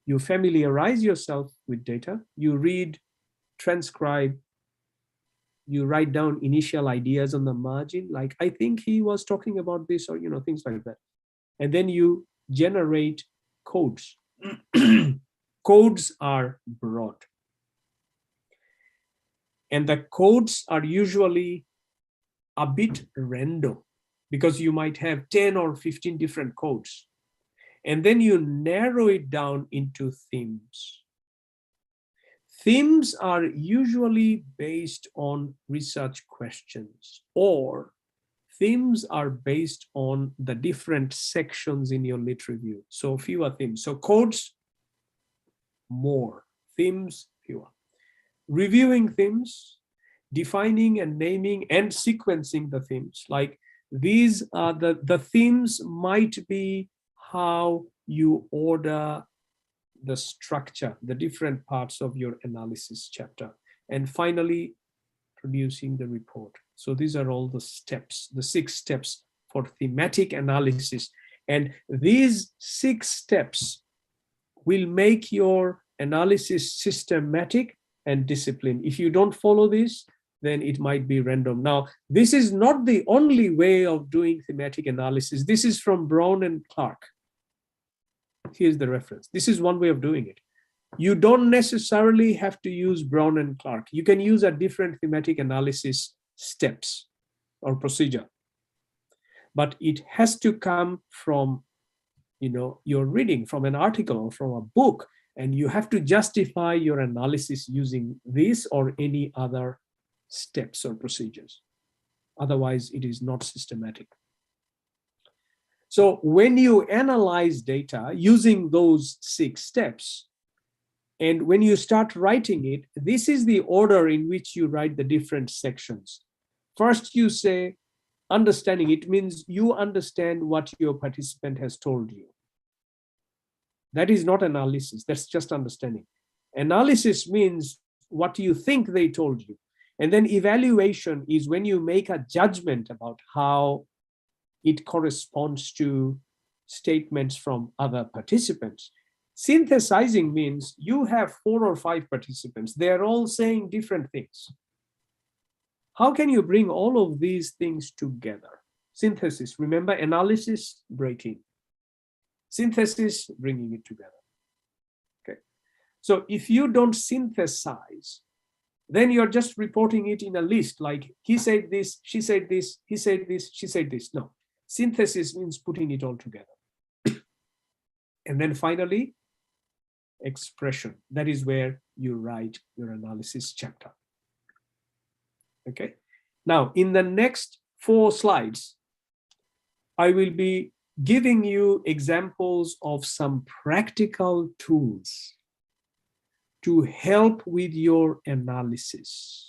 You familiarize yourself with data. You read, transcribe, you write down initial ideas on the margin, like I think he was talking about this, or, you know, things like that. And then you generate codes. Codes are broad. And the codes are usually a bit random because you might have 10 or 15 different codes. And then you narrow it down into themes. Themes are usually based on research questions, or themes are based on the different sections in your lit review. So fewer themes. So codes, more. Themes, fewer. Reviewing themes, defining and naming and sequencing the themes. Like these are the themes might be how you order the structure, the different parts of your analysis chapter. And finally, producing the report. So these are all the steps, the 6 steps for thematic analysis. And these 6 steps will make your analysis systematic and disciplined. If you don't follow this, then it might be random. Now, this is not the only way of doing thematic analysis. This is from Brown and Clark. Here's the reference. This is one way of doing it. You don't necessarily have to use Brown and Clark. You can use a different thematic analysis steps or procedure. But it has to come from, you know, your reading from an article or from a book, and you have to justify your analysis using this or any other steps or procedures. Otherwise, it is not systematic. So when you analyze data using those 6 steps, and when you start writing it, this is the order in which you write the different sections. First, you say understanding. It means you understand what your participant has told you. That is not analysis, that's just understanding. Analysis means what you think they told you. And then evaluation is when you make a judgment about how it corresponds to statements from other participants. Synthesizing means you have 4 or 5 participants. They're all saying different things. How can you bring all of these things together? Synthesis, remember, analysis, breaking. Synthesis, bringing it together. Okay. So if you don't synthesize, then you're just reporting it in a list, like he said this, she said this, he said this, she said this. No. Synthesis means putting it all together. And then finally, expression. That is where you write your analysis chapter. Okay. Now, in the next 4 slides, I will be giving you examples of some practical tools to help with your analysis.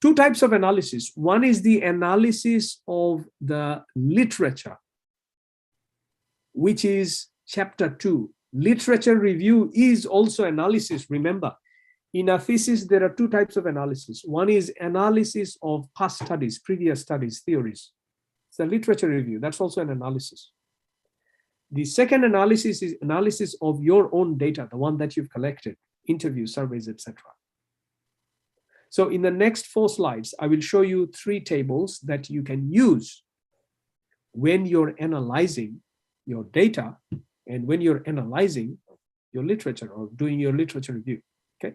2 types of analysis. One is the analysis of the literature, which is chapter 2. Literature review is also analysis, remember. In a thesis, there are 2 types of analysis. One is analysis of past studies, previous studies, theories. It's a literature review. That's also an analysis. The second analysis is analysis of your own data, the one that you've collected, interviews, surveys, etc. So in the next 4 slides, I will show you 3 tables that you can use when you're analyzing your data and when you're analyzing your literature or doing your literature review. Okay.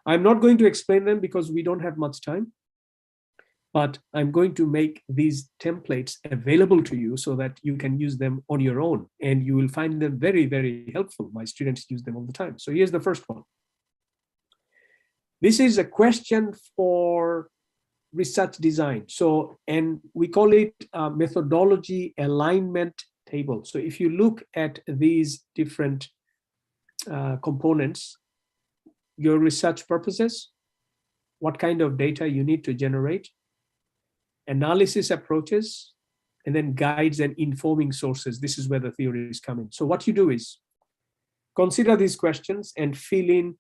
I'm not going to explain them because we don't have much time, but I'm going to make these templates available to you so that you can use them on your own, and you will find them very, very helpful. My students use them all the time. So here's the first one. This is a question for research design. So, and we call it a methodology alignment table. So if you look at these different components, your research purposes, what kind of data you need to generate, analysis approaches, and then guides and informing sources. This is where the theories come in. So what you do is consider these questions and fill in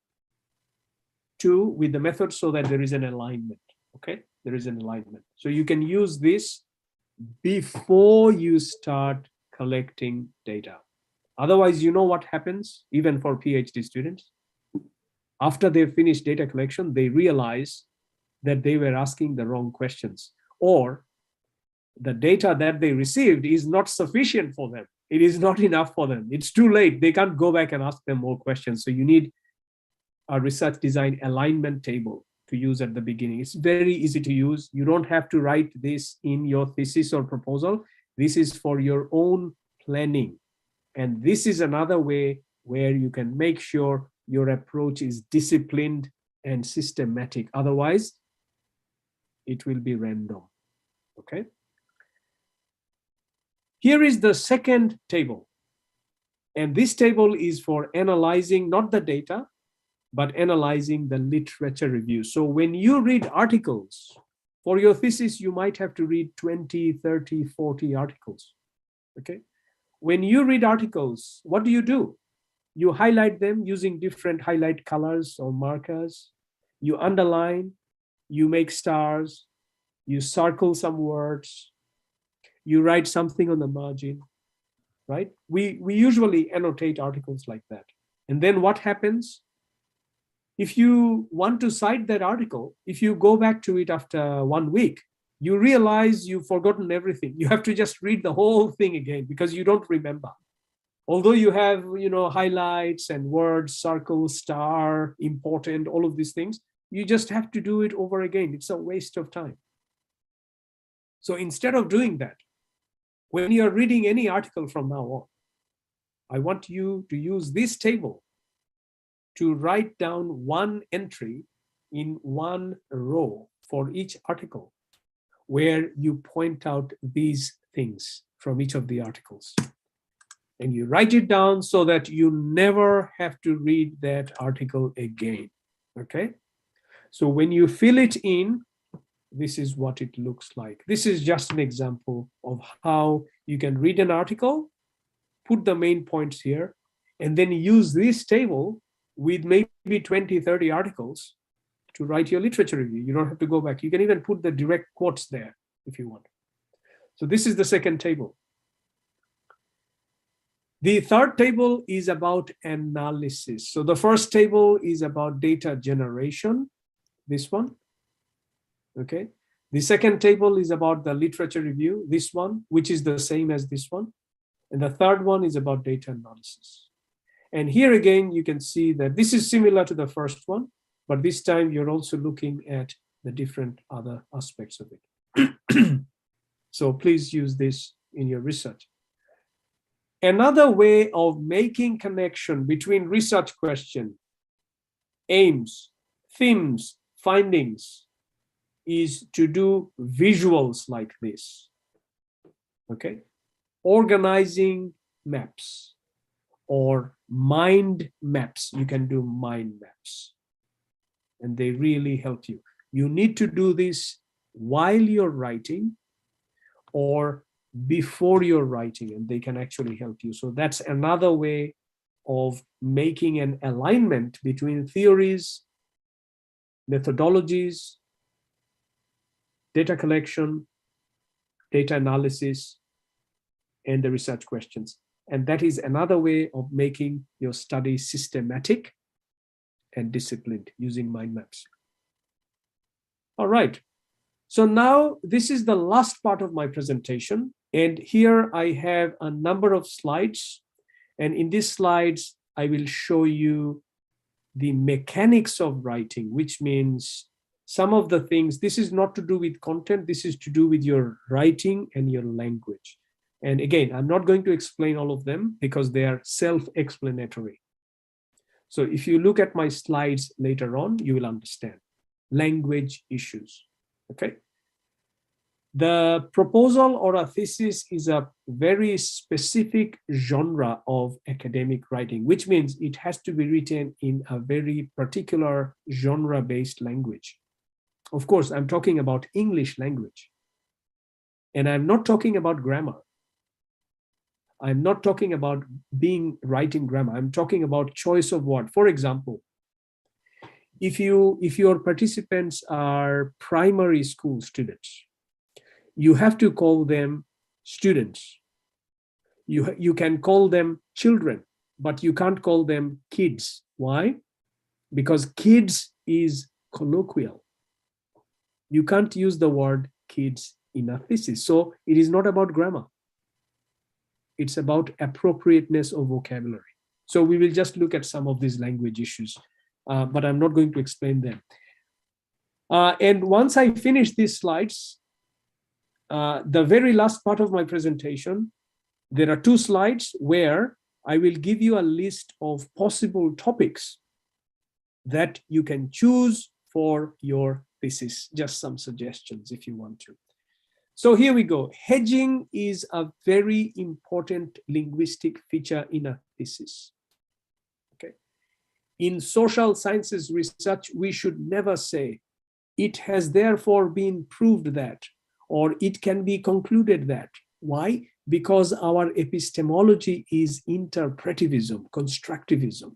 2 with the method so that there is an alignment. Okay, there is an alignment. So you can use this before you start collecting data. Otherwise, you know what happens, even for PhD students. After they finish data collection, they realize that they were asking the wrong questions, or the data that they received is not sufficient for them. It is not enough for them. It's too late. They can't go back and ask them more questions. So you need a research design alignment table to use at the beginning. It's very easy to use. You don't have to write this in your thesis or proposal. This is for your own planning. And this is another way where you can make sure your approach is disciplined and systematic. Otherwise, it will be random. Okay. Here is the second table. And this table is for analyzing not the data, but analyzing the literature review. So when you read articles for your thesis, you might have to read 20, 30, 40 articles. Okay. When you read articles, what do? You highlight them using different highlight colors or markers. You underline, you make stars, you circle some words, you write something on the margin, right? We usually annotate articles like that. And then what happens? If you want to cite that article, if you go back to it after 1 week, you realize you've forgotten everything. You have to just read the whole thing again because you don't remember. Although you have, highlights and words, circle, star, important, all of these things, you just have to do it over again. It's a waste of time. So instead of doing that, when you're reading any article from now on, I want you to use this table to write down 1 entry in 1 row for each article, where you point out these things from each of the articles. And you write it down so that you never have to read that article again. Okay? So when you fill it in, this is what it looks like. This is just an example of how you can read an article, put the main points here, and then use this table with maybe 20, 30 articles to write your literature review. You don't have to go back. You can even put the direct quotes there if you want. So this is the second table. The third table is about analysis. So the first table is about data generation, this one. Okay. The second table is about the literature review, this one, which is the same as this one. And the third one is about data analysis. And here again, you can see that this is similar to the first one, but this time you're also looking at the different other aspects of it. So please use this in your research. Another way of making connection between research question, aims, themes, findings is to do visuals like this. Okay, organizing maps or mind maps. You can do mind maps, and they really help you. You need to do this while you're writing or before you're writing, and they can actually help you. So that's another way of making an alignment between theories, methodologies, data collection, data analysis, and the research questions. And that is another way of making your study systematic and disciplined using mind maps. All right. So now this is the last part of my presentation. And here I have a number of slides. And in these slides, I will show you the mechanics of writing, which means some of the things, this is not to do with content, this is to do with your writing and your language. And again, I'm not going to explain all of them because they are self-explanatory. So if you look at my slides later on, you will understand. Language issues, okay? The proposal or a thesis is a very specific genre of academic writing, which means it has to be written in a very particular genre-based language. Of course, I'm talking about English language. And I'm not talking about grammar. I'm not talking about writing grammar. I'm talking about choice of word. For example, if your participants are primary school students, you have to call them students. You can call them children, but you can't call them kids. Why? Because kids is colloquial. You can't use the word kids in a thesis. So it is not about grammar. It's about appropriateness of vocabulary. So we will just look at some of these language issues, but I'm not going to explain them. And once I finish these slides, the very last part of my presentation, there are 2 slides where I will give you a list of possible topics that you can choose for your thesis. Just some suggestions if you want to. So here we go. Hedging is a very important linguistic feature in a thesis. Okay. In social sciences research, we should never say, it has therefore been proved that, or it can be concluded that. Why? Because our epistemology is interpretivism, constructivism.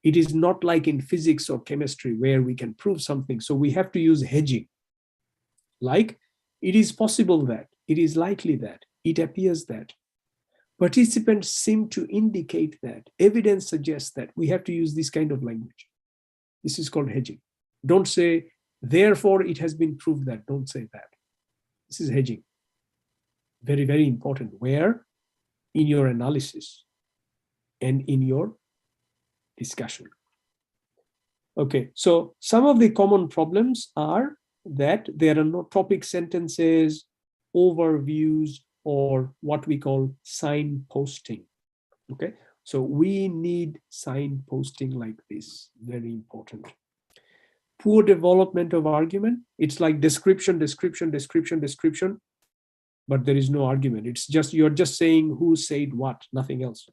It is not like in physics or chemistry where we can prove something. So we have to use hedging. Like, it is possible that, it is likely that, it appears that. Participants seem to indicate that, evidence suggests that. We have to use this kind of language. This is called hedging. Don't say, therefore it has been proved that. Don't say that. This is hedging. Very, very important. Where? In your analysis and in your discussion. Okay, so some of the common problems are that there are no topic sentences, overviews, or what we call signposting. Okay, so we need signposting like this, very important. Poor development of argument. It's like description, description, description, description, but there is no argument. It's just, you're just saying who said what, nothing else.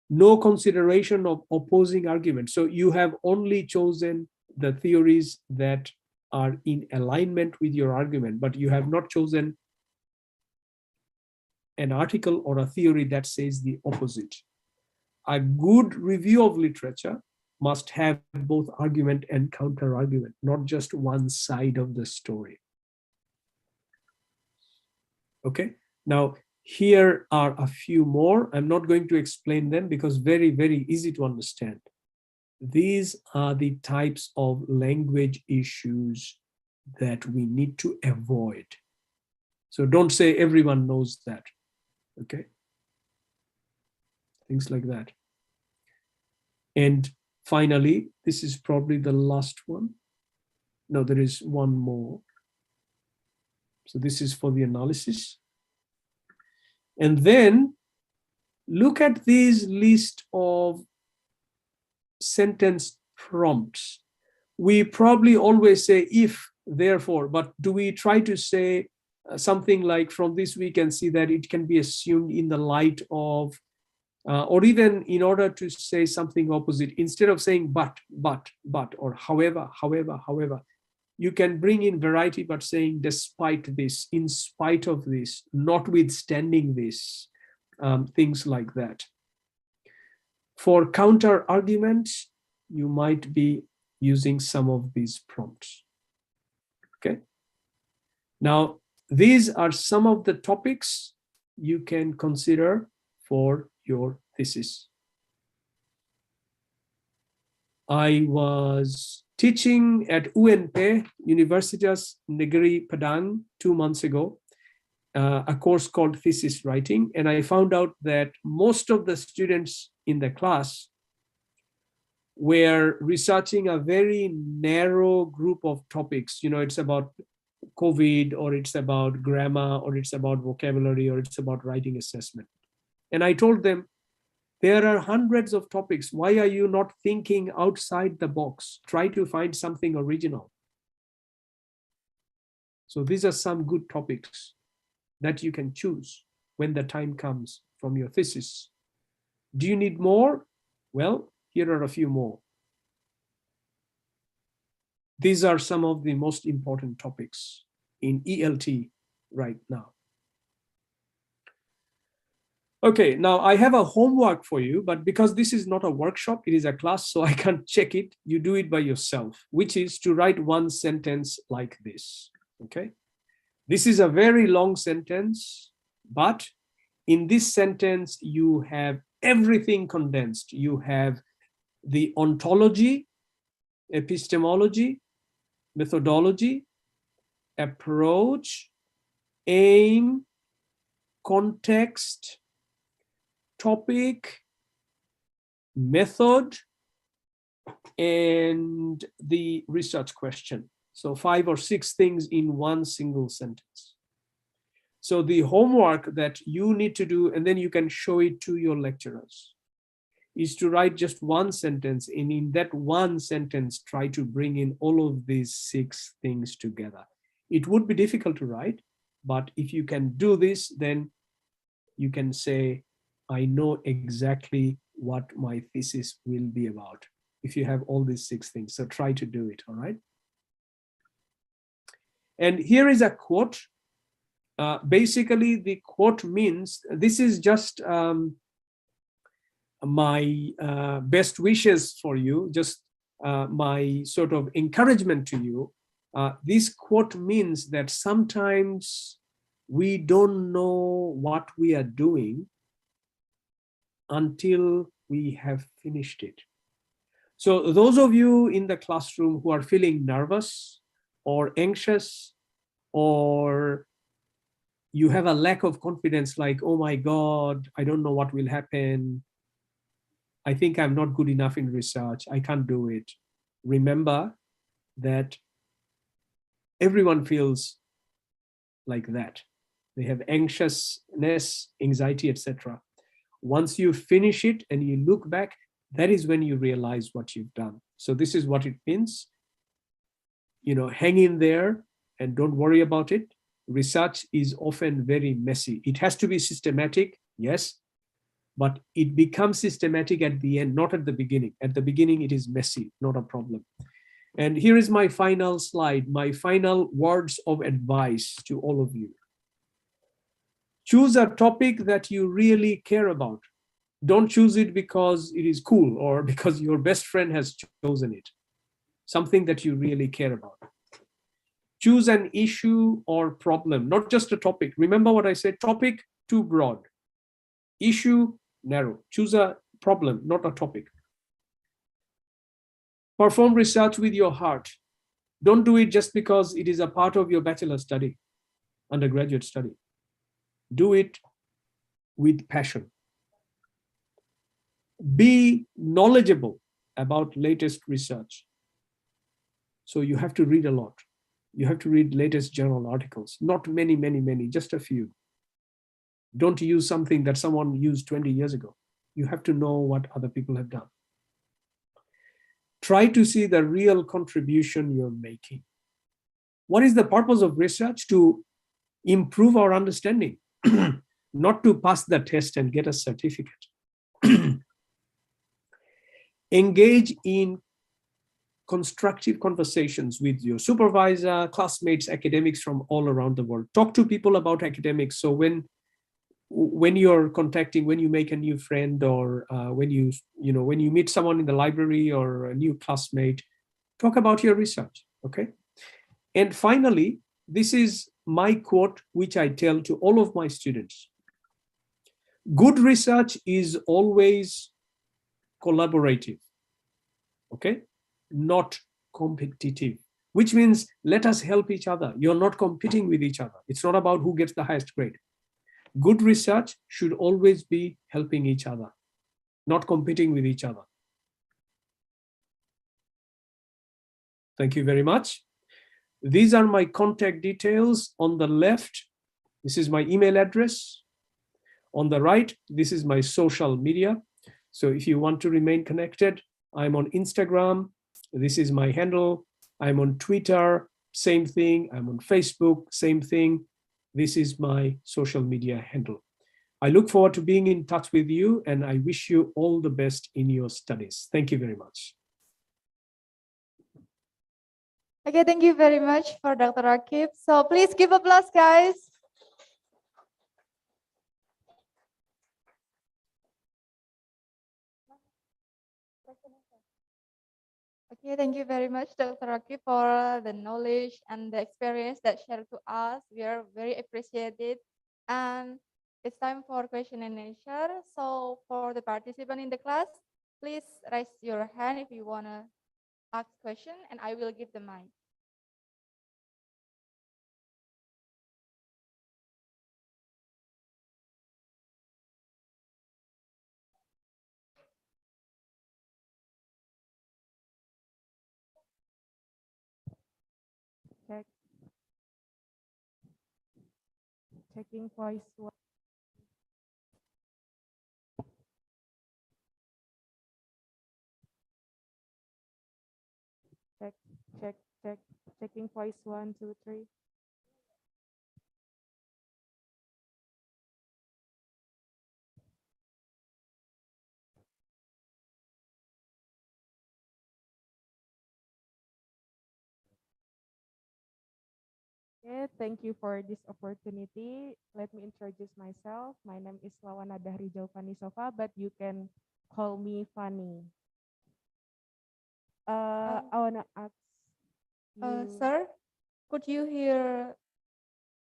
No consideration of opposing arguments. So you have only chosen the theories that are in alignment with your argument, but you have not chosen an article or a theory that says the opposite. A good review of literature must have both argument and counter argument, not just one side of the story. Okay, now here are a few more. I'm not going to explain them because very, very easy to understand. These are the types of language issues that we need to avoid. So don't say everyone knows that, okay? Things like that. And finally, this is probably the last one. No, there is one more. So this is for the analysis. And then look at this list of sentence prompts. We probably always say if, therefore, but do we try to say something like, from this we can see that it can be assumed in the light of, or even in order to say something opposite, instead of saying but, or however, you can bring in variety, but saying despite this, in spite of this, notwithstanding this, things like that. For counter arguments, you might be using some of these prompts. Okay. Now, these are some of the topics you can consider for your thesis. I was teaching at UNP, Universitas Negeri Padang, 2 months ago, a course called Thesis Writing, and I found out that most of the students in the class were researching a very narrow group of topics. You know, it's about COVID, or it's about grammar, or it's about vocabulary, or it's about writing assessment. And I told them, there are hundreds of topics. Why are you not thinking outside the box? Try to find something original. So these are some good topics that you can choose when the time comes from your thesis. Do you need more? Well, here are a few more. These are some of the most important topics in ELT right now. Okay, now I have a homework for you, but because this is not a workshop, it is a class, so I can't check it. You do it by yourself, which is to write one sentence like this, okay? This is a very long sentence, but in this sentence, you have everything condensed. You have the ontology, epistemology, methodology, approach, aim, context, topic, method, and the research question. So 5 or 6 things in one single sentence. So the homework that you need to do, and then you can show it to your lecturers, is to write just one sentence, and in that one sentence, try to bring in all of these 6 things together. It would be difficult to write, but if you can do this, then you can say, I know exactly what my thesis will be about, if you have all these 6 things. So try to do it, all right? And here is a quote. Basically, the quote means, this is just my best wishes for you, just my sort of encouragement to you. This quote means that sometimes we don't know what we are doing until we have finished it. So those of you in the classroom who are feeling nervous or anxious, or you have a lack of confidence, like, oh my God, I don't know what will happen. I think I'm not good enough in research. I can't do it. Remember that everyone feels like that. They have anxiousness, anxiety, etc. Once you finish it and you look back, that is when you realize what you've done. So this is what it means. You know, hang in there and don't worry about it. Research is often very messy. It has to be systematic, yes, but it becomes systematic at the end, not at the beginning. At the beginning, it is messy, not a problem. And here is my final slide, my final words of advice to all of you. Choose a topic that you really care about. Don't choose it because it is cool or because your best friend has chosen it. Something that you really care about. Choose an issue or problem, not just a topic. Remember what I said, topic, too broad. Issue, narrow. Choose a problem, not a topic. Perform research with your heart. Don't do it just because it is a part of your bachelor study, undergraduate study. Do it with passion. Be knowledgeable about latest research. So you have to read a lot. You have to read latest journal articles, not many, just a few. Don't use something that someone used 20 years ago. You have to know what other people have done. Try to see the real contribution you're making. What is the purpose of research? To improve our understanding, not to pass the test and get a certificate. Engage in constructive conversations with your supervisor, classmates, academics from all around the world. Talk to people about academics. So when you're contacting, when you make a new friend, or when you meet someone in the library or a new classmate, talk about your research, okay? And finally, this is my quote, which I tell to all of my students. Good research is always collaborative, okay? Not competitive, which means let us help each other. You're not competing with each other. It's not about who gets the highest grade. Good research should always be helping each other, not competing with each other. Thank you very much. These are my contact details. On the left, this is my email address. On the right, this is my social media. So if you want to remain connected, I'm on Instagram. This is my handle. I'm on Twitter, same thing. I'm on Facebook, same thing. This is my social media handle. I look forward to being in touch with you, and I wish you all the best in your studies. Thank you very much. Okay, thank you very much for Dr. Rakev. So please give applause, guys. Okay, thank you very much, Dr. Rakev, for the knowledge and the experience that shared to us. We are very appreciated. And it's time for question and answer. So for the participant in the class, please raise your hand if you want to ask question, and I will give the mic. Check. Checking voice one. Check, check, check. Checking voice 1, 2, 3. Okay, thank you for this opportunity. Let me introduce myself. My name is Lawana Dahrijau Fanisova, but you can call me Fanny. I wanna ask you. Sir, could you hear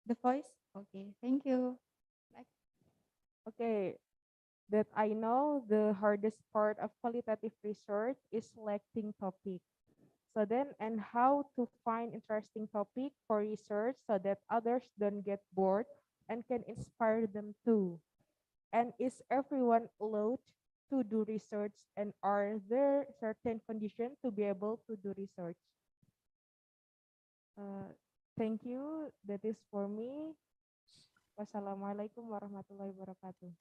the voice? Okay, thank you. Okay, that I know the hardest part of qualitative research is selecting topic. So then, and how to find interesting topic for research so that others don't get bored and can inspire them too. And is everyone allowed to do research, and are there certain conditions to be able to do research? Thank you. That is for me. Wassalamualaikum warahmatullahi wabarakatuh.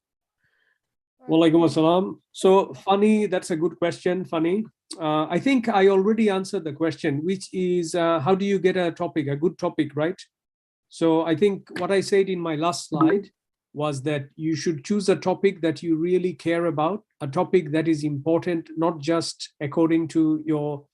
Waalaikumsalam. So, Fanny, that's a good question, Fanny. I think I already answered the question, which is how do you get a topic, a good topic, right? So I think what I said in my last slide was that you should choose a topic that you really care about, a topic that is important, not just according to your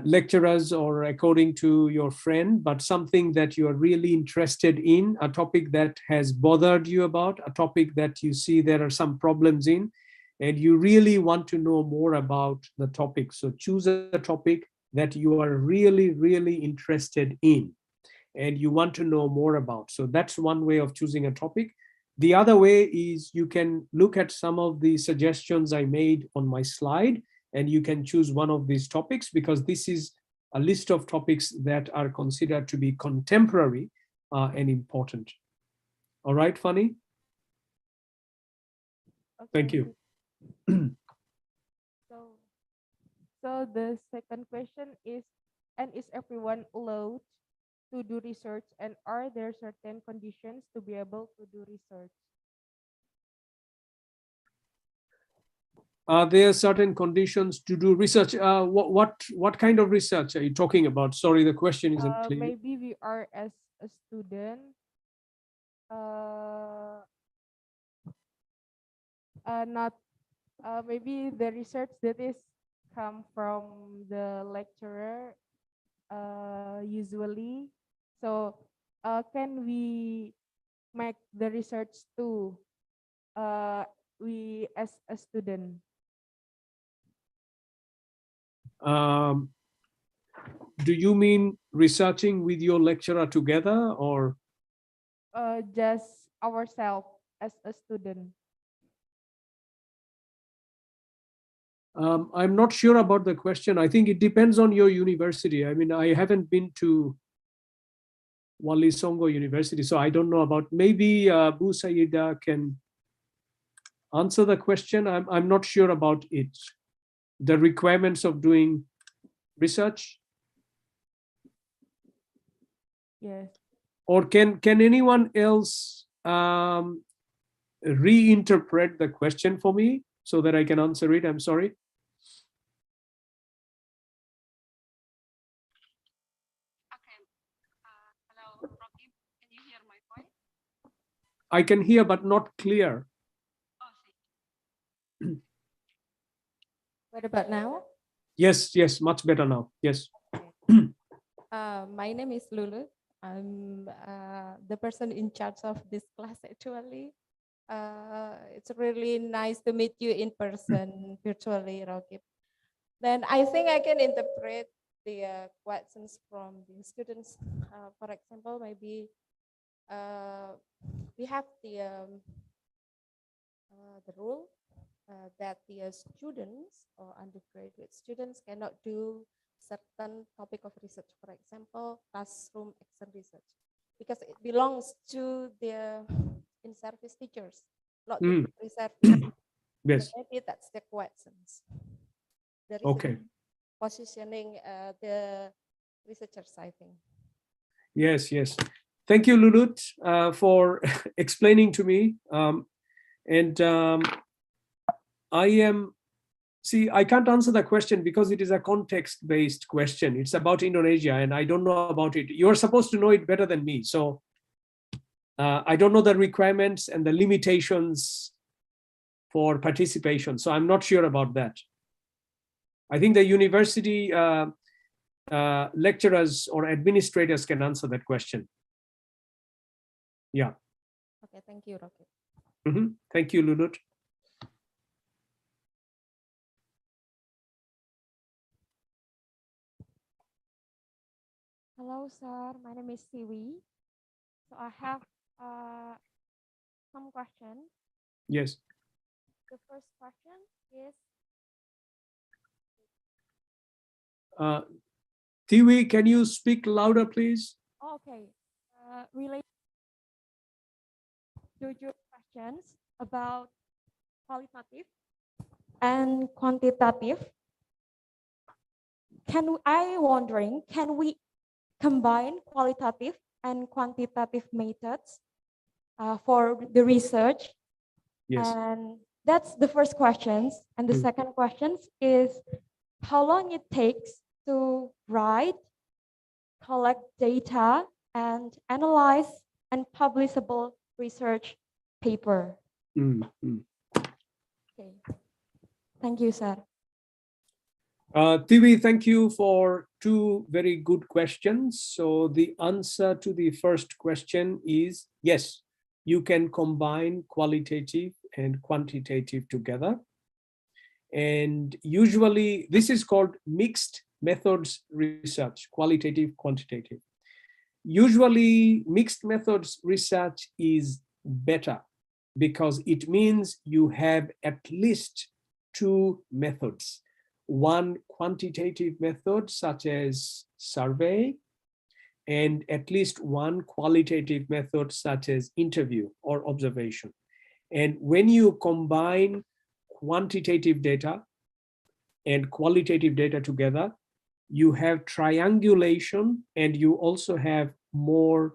lecturers or according to your friend, but something that you are really interested in, a topic that has bothered you about, a topic that you see there are some problems in, and you really want to know more about the topic. So choose a topic that you are really, really interested in and you want to know more about. So that's one way of choosing a topic. The other way is you can look at some of the suggestions I made on my slide, and you can choose one of these topics, because this is a list of topics that are considered to be contemporary and important. All right, Fanny? Okay. Thank you. So the second question is, And is everyone allowed to do research? And are there certain conditions to be able to do research? Are there certain conditions to do research? What kind of research are you talking about? Sorry, the question isn't clear. Maybe we are as a student, not maybe the research that is come from the lecturer usually. So can we make the research too? We as a student. Do you mean researching with your lecturer together, or? Just ourselves as a student. I'm not sure about the question. I think it depends on your university. I mean, I haven't been to Walisongo University, so I don't know about, maybe Bu Saida can answer the question. I'm not sure about it. The requirements of doing research. Yes. Or can anyone else reinterpret the question for me so that I can answer it? I'm sorry. Hello, Rakev, can you hear my voice? I can hear, but not clear. What about now? Yes, much better now. Yes. My name is Lulu. I'm the person in charge of this class actually. It's really nice to meet you in person virtually, Rakev. Then I think I can interpret the questions from the students. For example, maybe we have the rule that the students or undergraduate students cannot do certain topic of research, for example, classroom action research, because it belongs to the in-service teachers, not the research. Yes. So maybe that's the questions. The Okay. positioning the researchers, I think. Yes. Thank you, Lulut, for explaining to me. I can't answer the question because it is a context-based question. It's about Indonesia, and I don't know about it. You're supposed to know it better than me. So I don't know the requirements and the limitations for participation. So I'm not sure about that. I think the university lecturers or administrators can answer that question. Yeah. Okay, thank you, Rakev. Thank you, Lulut. Hello, sir. My name is Siwi. So I have some questions. Yes. The first question is. Tiwi, can you speak louder, please? Okay. Related to your questions about qualitative and quantitative. Can we combine qualitative and quantitative methods for the research? Yes. And that's the first question. And the second question is how long it takes to write, collect data, and analyze and publishable research paper. Okay. Thank you, sir. Tiwi, thank you for two very good questions. So the answer to the first question is yes, you can combine qualitative and quantitative together. And usually this is called mixed methods research, qualitative, quantitative. Usually mixed methods research is better because it means you have at least two methods. One quantitative method such as survey, and at least one qualitative method such as interview or observation. And when you combine quantitative data and qualitative data together, you have triangulation, and you also have more,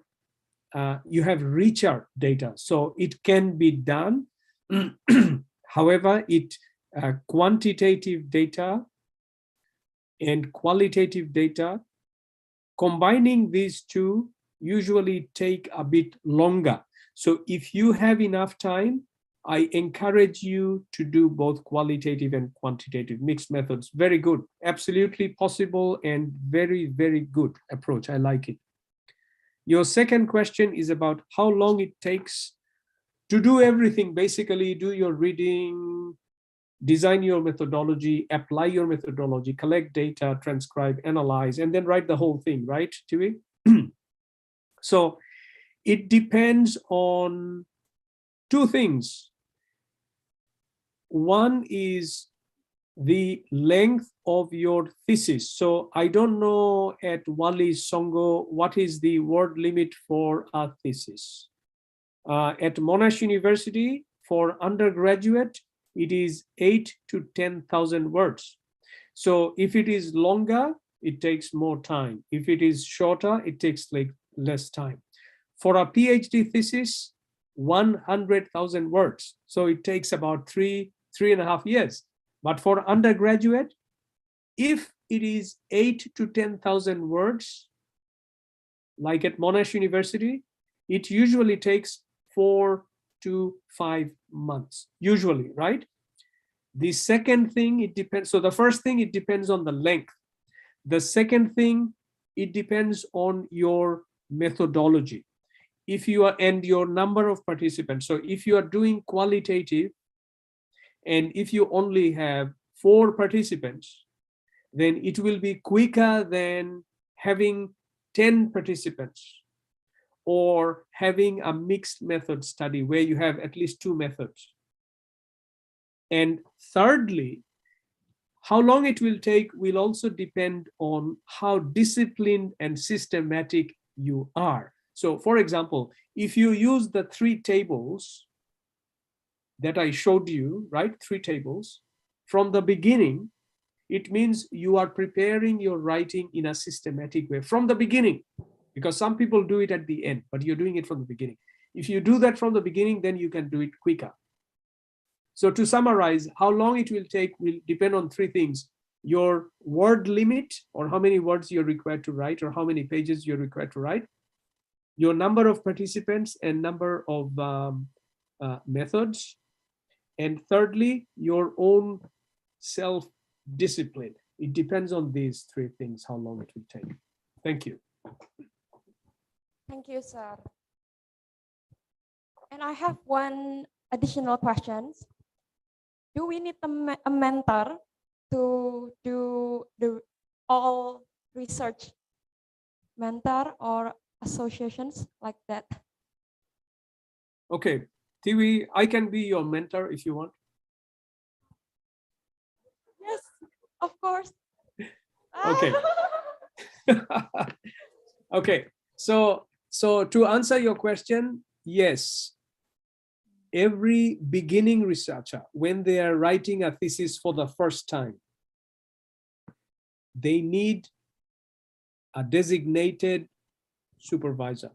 you have richer data. So it can be done. However, quantitative data and qualitative data, combining these two usually take a bit longer. So if you have enough time, I encourage you to do both qualitative and quantitative mixed methods. Very good, absolutely possible, and very, very good approach. I like it. Your second question is about how long it takes to do everything. Basically, do your reading, design your methodology, apply your methodology, collect data, transcribe, analyze, and then write the whole thing, right, Tiwi? So it depends on two things. One is the length of your thesis. So I don't know at Walisongo what is the word limit for a thesis. At Monash University, for undergraduate, it is 8,000 to 10,000 words. So if it is longer, it takes more time. If it is shorter, it takes like less time. For a PhD thesis, 100,000 words. So it takes about 3.5 years. But for undergraduate, if it is 8,000 to 10,000 words, like at Monash University, it usually takes 4 to 5 months, usually, right? The second thing, it depends. So the first thing, it depends on the length. The second thing, it depends on your methodology. If you are, and your number of participants. So if you are doing qualitative, and if you only have 4 participants, then it will be quicker than having 10 participants, or having a mixed method study where you have at least 2 methods. And thirdly, how long it will take will also depend on how disciplined and systematic you are. So for example, if you use the 3 tables that I showed you, right, 3 tables, from the beginning, it means you are preparing your writing in a systematic way from the beginning, because some people do it at the end, but you're doing it from the beginning. If you do that from the beginning, then you can do it quicker. So to summarize, how long it will take will depend on 3 things: your word limit, or how many words you're required to write, or how many pages you're required to write, your number of participants and number of methods, and thirdly, your own self-discipline. It depends on these 3 things, how long it will take. Thank you. Thank you, sir. And I have one additional question. Do we need a mentor to do all research, mentor or associations like that? Okay, Tiwi, I can be your mentor if you want. Yes, of course. Okay. Okay, so to answer your question, yes, every beginning researcher, when they are writing a thesis for the first time, they need a designated supervisor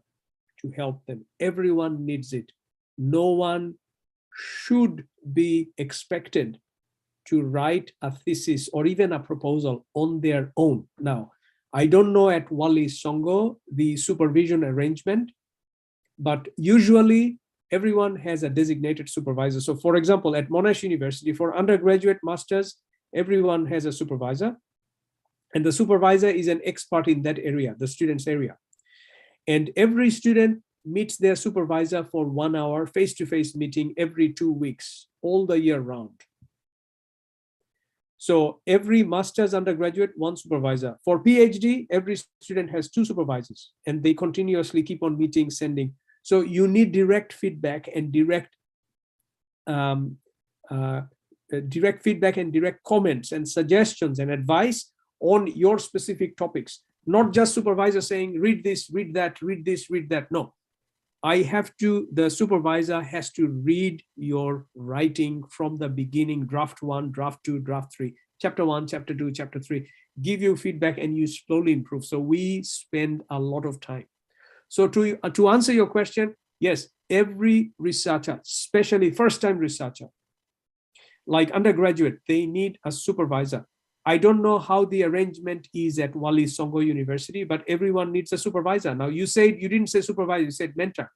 to help them. Everyone needs it. No one should be expected to write a thesis or even a proposal on their own. Now, I don't know at Walisongo the supervision arrangement, but usually everyone has a designated supervisor. So for example, at Monash University, for undergraduate masters, everyone has a supervisor, and the supervisor is an expert in that area, the student's area. And every student meets their supervisor for 1 hour face-to-face meeting every 2 weeks, all the year round. So every master's undergraduate, 1 supervisor. For PhD, every student has 2 supervisors, and they continuously keep on meeting, sending. So you need direct feedback and direct feedback and direct comments and suggestions and advice on your specific topics. Not just supervisor saying, read this, read that, read this, read that. No, the supervisor has to read your writing from the beginning, draft 1, draft 2, draft 3. chapter 1, chapter 2, chapter 3, give you feedback, and you slowly improve. So we spend a lot of time. So to answer your question, yes, every researcher, especially first-time researcher, like undergraduate, they need a supervisor. I don't know how the arrangement is at Walisongo University, but everyone needs a supervisor. Now you didn't say supervisor, you said mentor.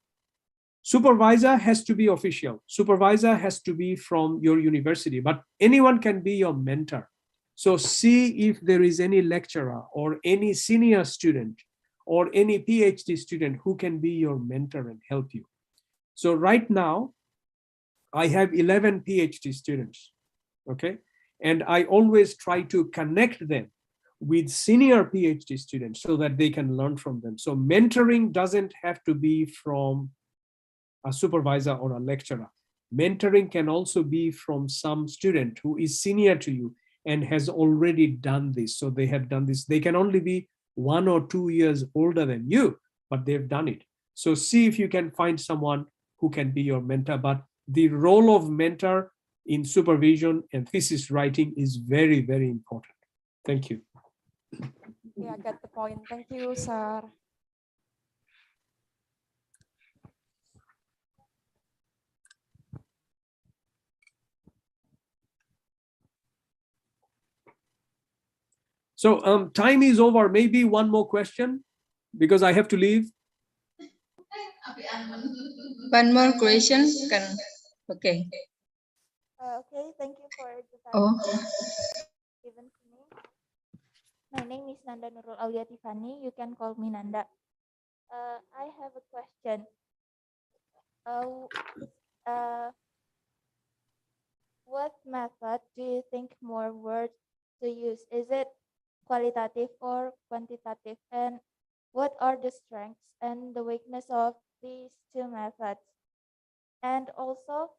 Supervisor has to be official. Supervisor has to be from your university, but anyone can be your mentor. So see if there is any lecturer or any senior student or any PhD student who can be your mentor and help you. So right now, I have 11 PhD students, okay? And I always try to connect them with senior PhD students so that they can learn from them. So mentoring doesn't have to be from a supervisor or a lecturer. Mentoring can also be from some student who is senior to you and has already done this. So they have done this. They can only be 1 or 2 years older than you, but they've done it. So see if you can find someone who can be your mentor. But the role of mentor in supervision and thesis writing is very, very important. Thank you. Yeah, I get the point. Thank you, sir. So time is over. Maybe one more question because I have to leave. One more question. Okay. Okay, thank you for the time Oh. given to me. My name is Nanda Nurul Aulia Tiffany. You can call me Nanda. I have a question. What method do you think more worth to use? Is it qualitative or quantitative? And what are the strengths and the weakness of these two methods? And also,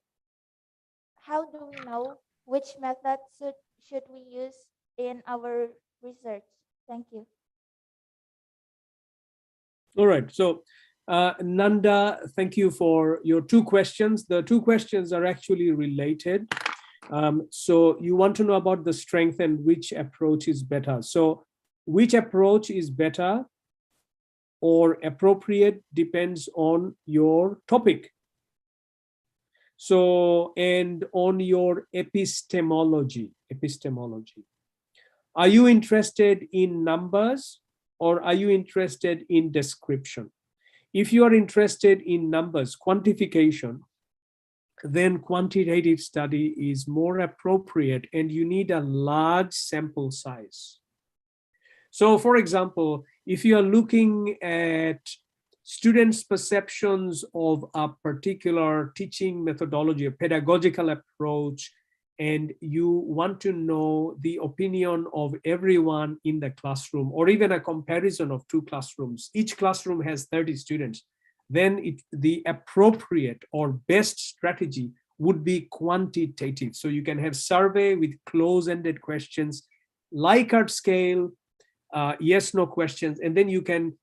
how do we know which method should we use in our research? Thank you. All right. So Nanda, thank you for your two questions. The two questions are actually related. So you want to know about the strength and which approach is better. So which approach is better or appropriate depends on your topic. So, and on your epistemology. Are you interested in numbers or are you interested in description? If you are interested in numbers, quantification, then quantitative study is more appropriate and you need a large sample size. So for example, if you are looking at students' perceptions of a particular teaching methodology, a pedagogical approach, and you want to know the opinion of everyone in the classroom, or even a comparison of two classrooms, each classroom has 30 students, then the appropriate or best strategy would be quantitative. So you can have survey with close-ended questions, Likert scale, yes, no questions, and then you can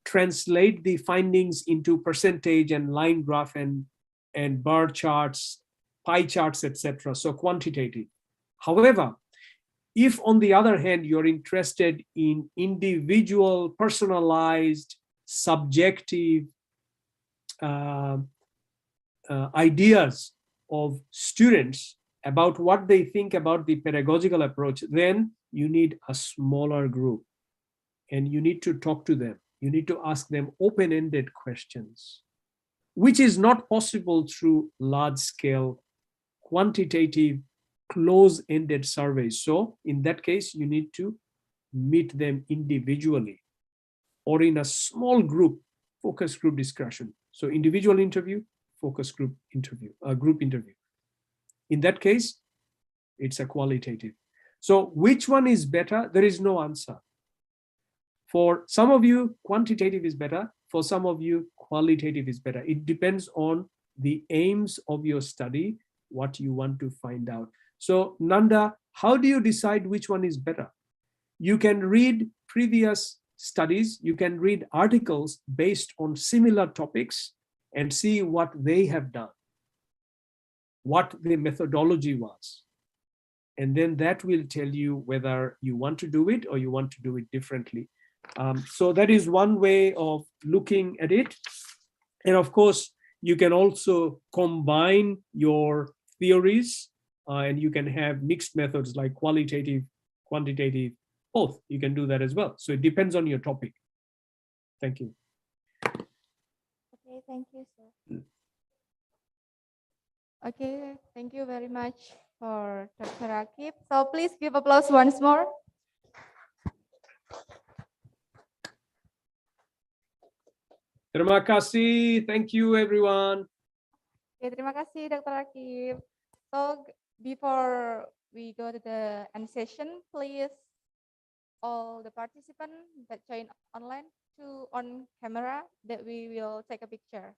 translate the findings into percentage and line graph and bar charts, pie charts, etc. So quantitative. However, if on the other hand, you're interested in individual, personalized, subjective ideas of students about what they think about the pedagogical approach, then you need a smaller group and you need to talk to them. You need to ask them open-ended questions, which is not possible through large-scale, quantitative, close-ended surveys. So in that case, you need to meet them individually or in a small group, focus group discussion. So individual interview, focus group interview, group interview. In that case, it's a qualitative. So which one is better? There is no answer. For some of you, quantitative is better. For some of you, qualitative is better. It depends on the aims of your study, what you want to find out. So Nanda, how do you decide which one is better? You can read previous studies, you can read articles based on similar topics and see what they have done, what the methodology was. And then that will tell you whether you want to do it or you want to do it differently. So that is one way of looking at it. And of course, you can also combine your theories and you can have mixed methods like qualitative, quantitative, both. You can do that as well. So it depends on your topic. Thank you. Okay, thank you, sir. Okay, thank you very much for Dr. Rakev. So please give applause once more. Terima kasih. Thank you, everyone. Okay, terima kasih Dr. Rakev. So before we go to the end session, please all the participants that join online to on camera that we will take a picture.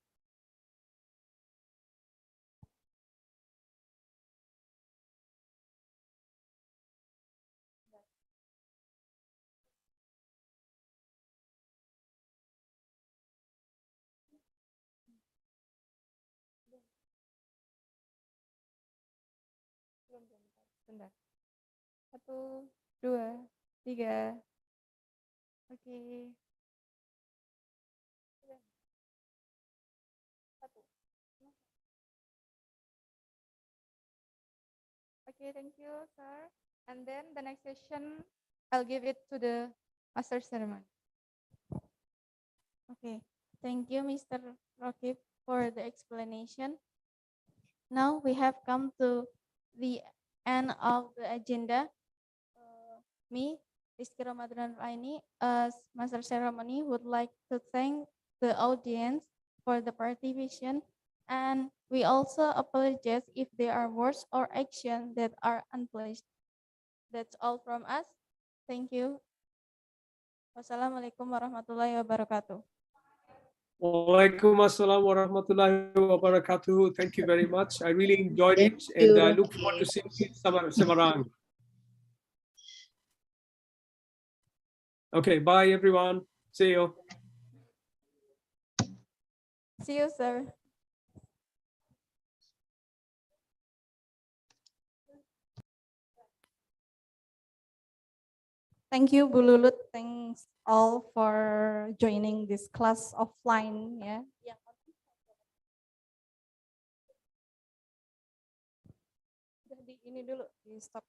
Bentar. 1, 2, 3. Oke. 1. Okay, thank you, sir. And then the next session, I'll give it to the master ceremony. Okay, thank you, Mr. Rakev, for the explanation. Now we have come to the end of the agenda. Me, Rizky Ramadan Raini, as master ceremony, would like to thank the audience for the participation, and we also apologize if there are words or actions that are unpleasant. That's all from us. Thank you. Wassalamualaikum warahmatullahi wabarakatuh. Waalaikumsalam warahmatullahi wabarakatuh. Thank you very much. I really enjoyed it and I look forward to seeing you in Semarang. Okay, bye everyone. See you. See you, sir. Thank you, Bu Lulut. Thanks all for joining this class offline. Ya. Jadi ini dulu di stop.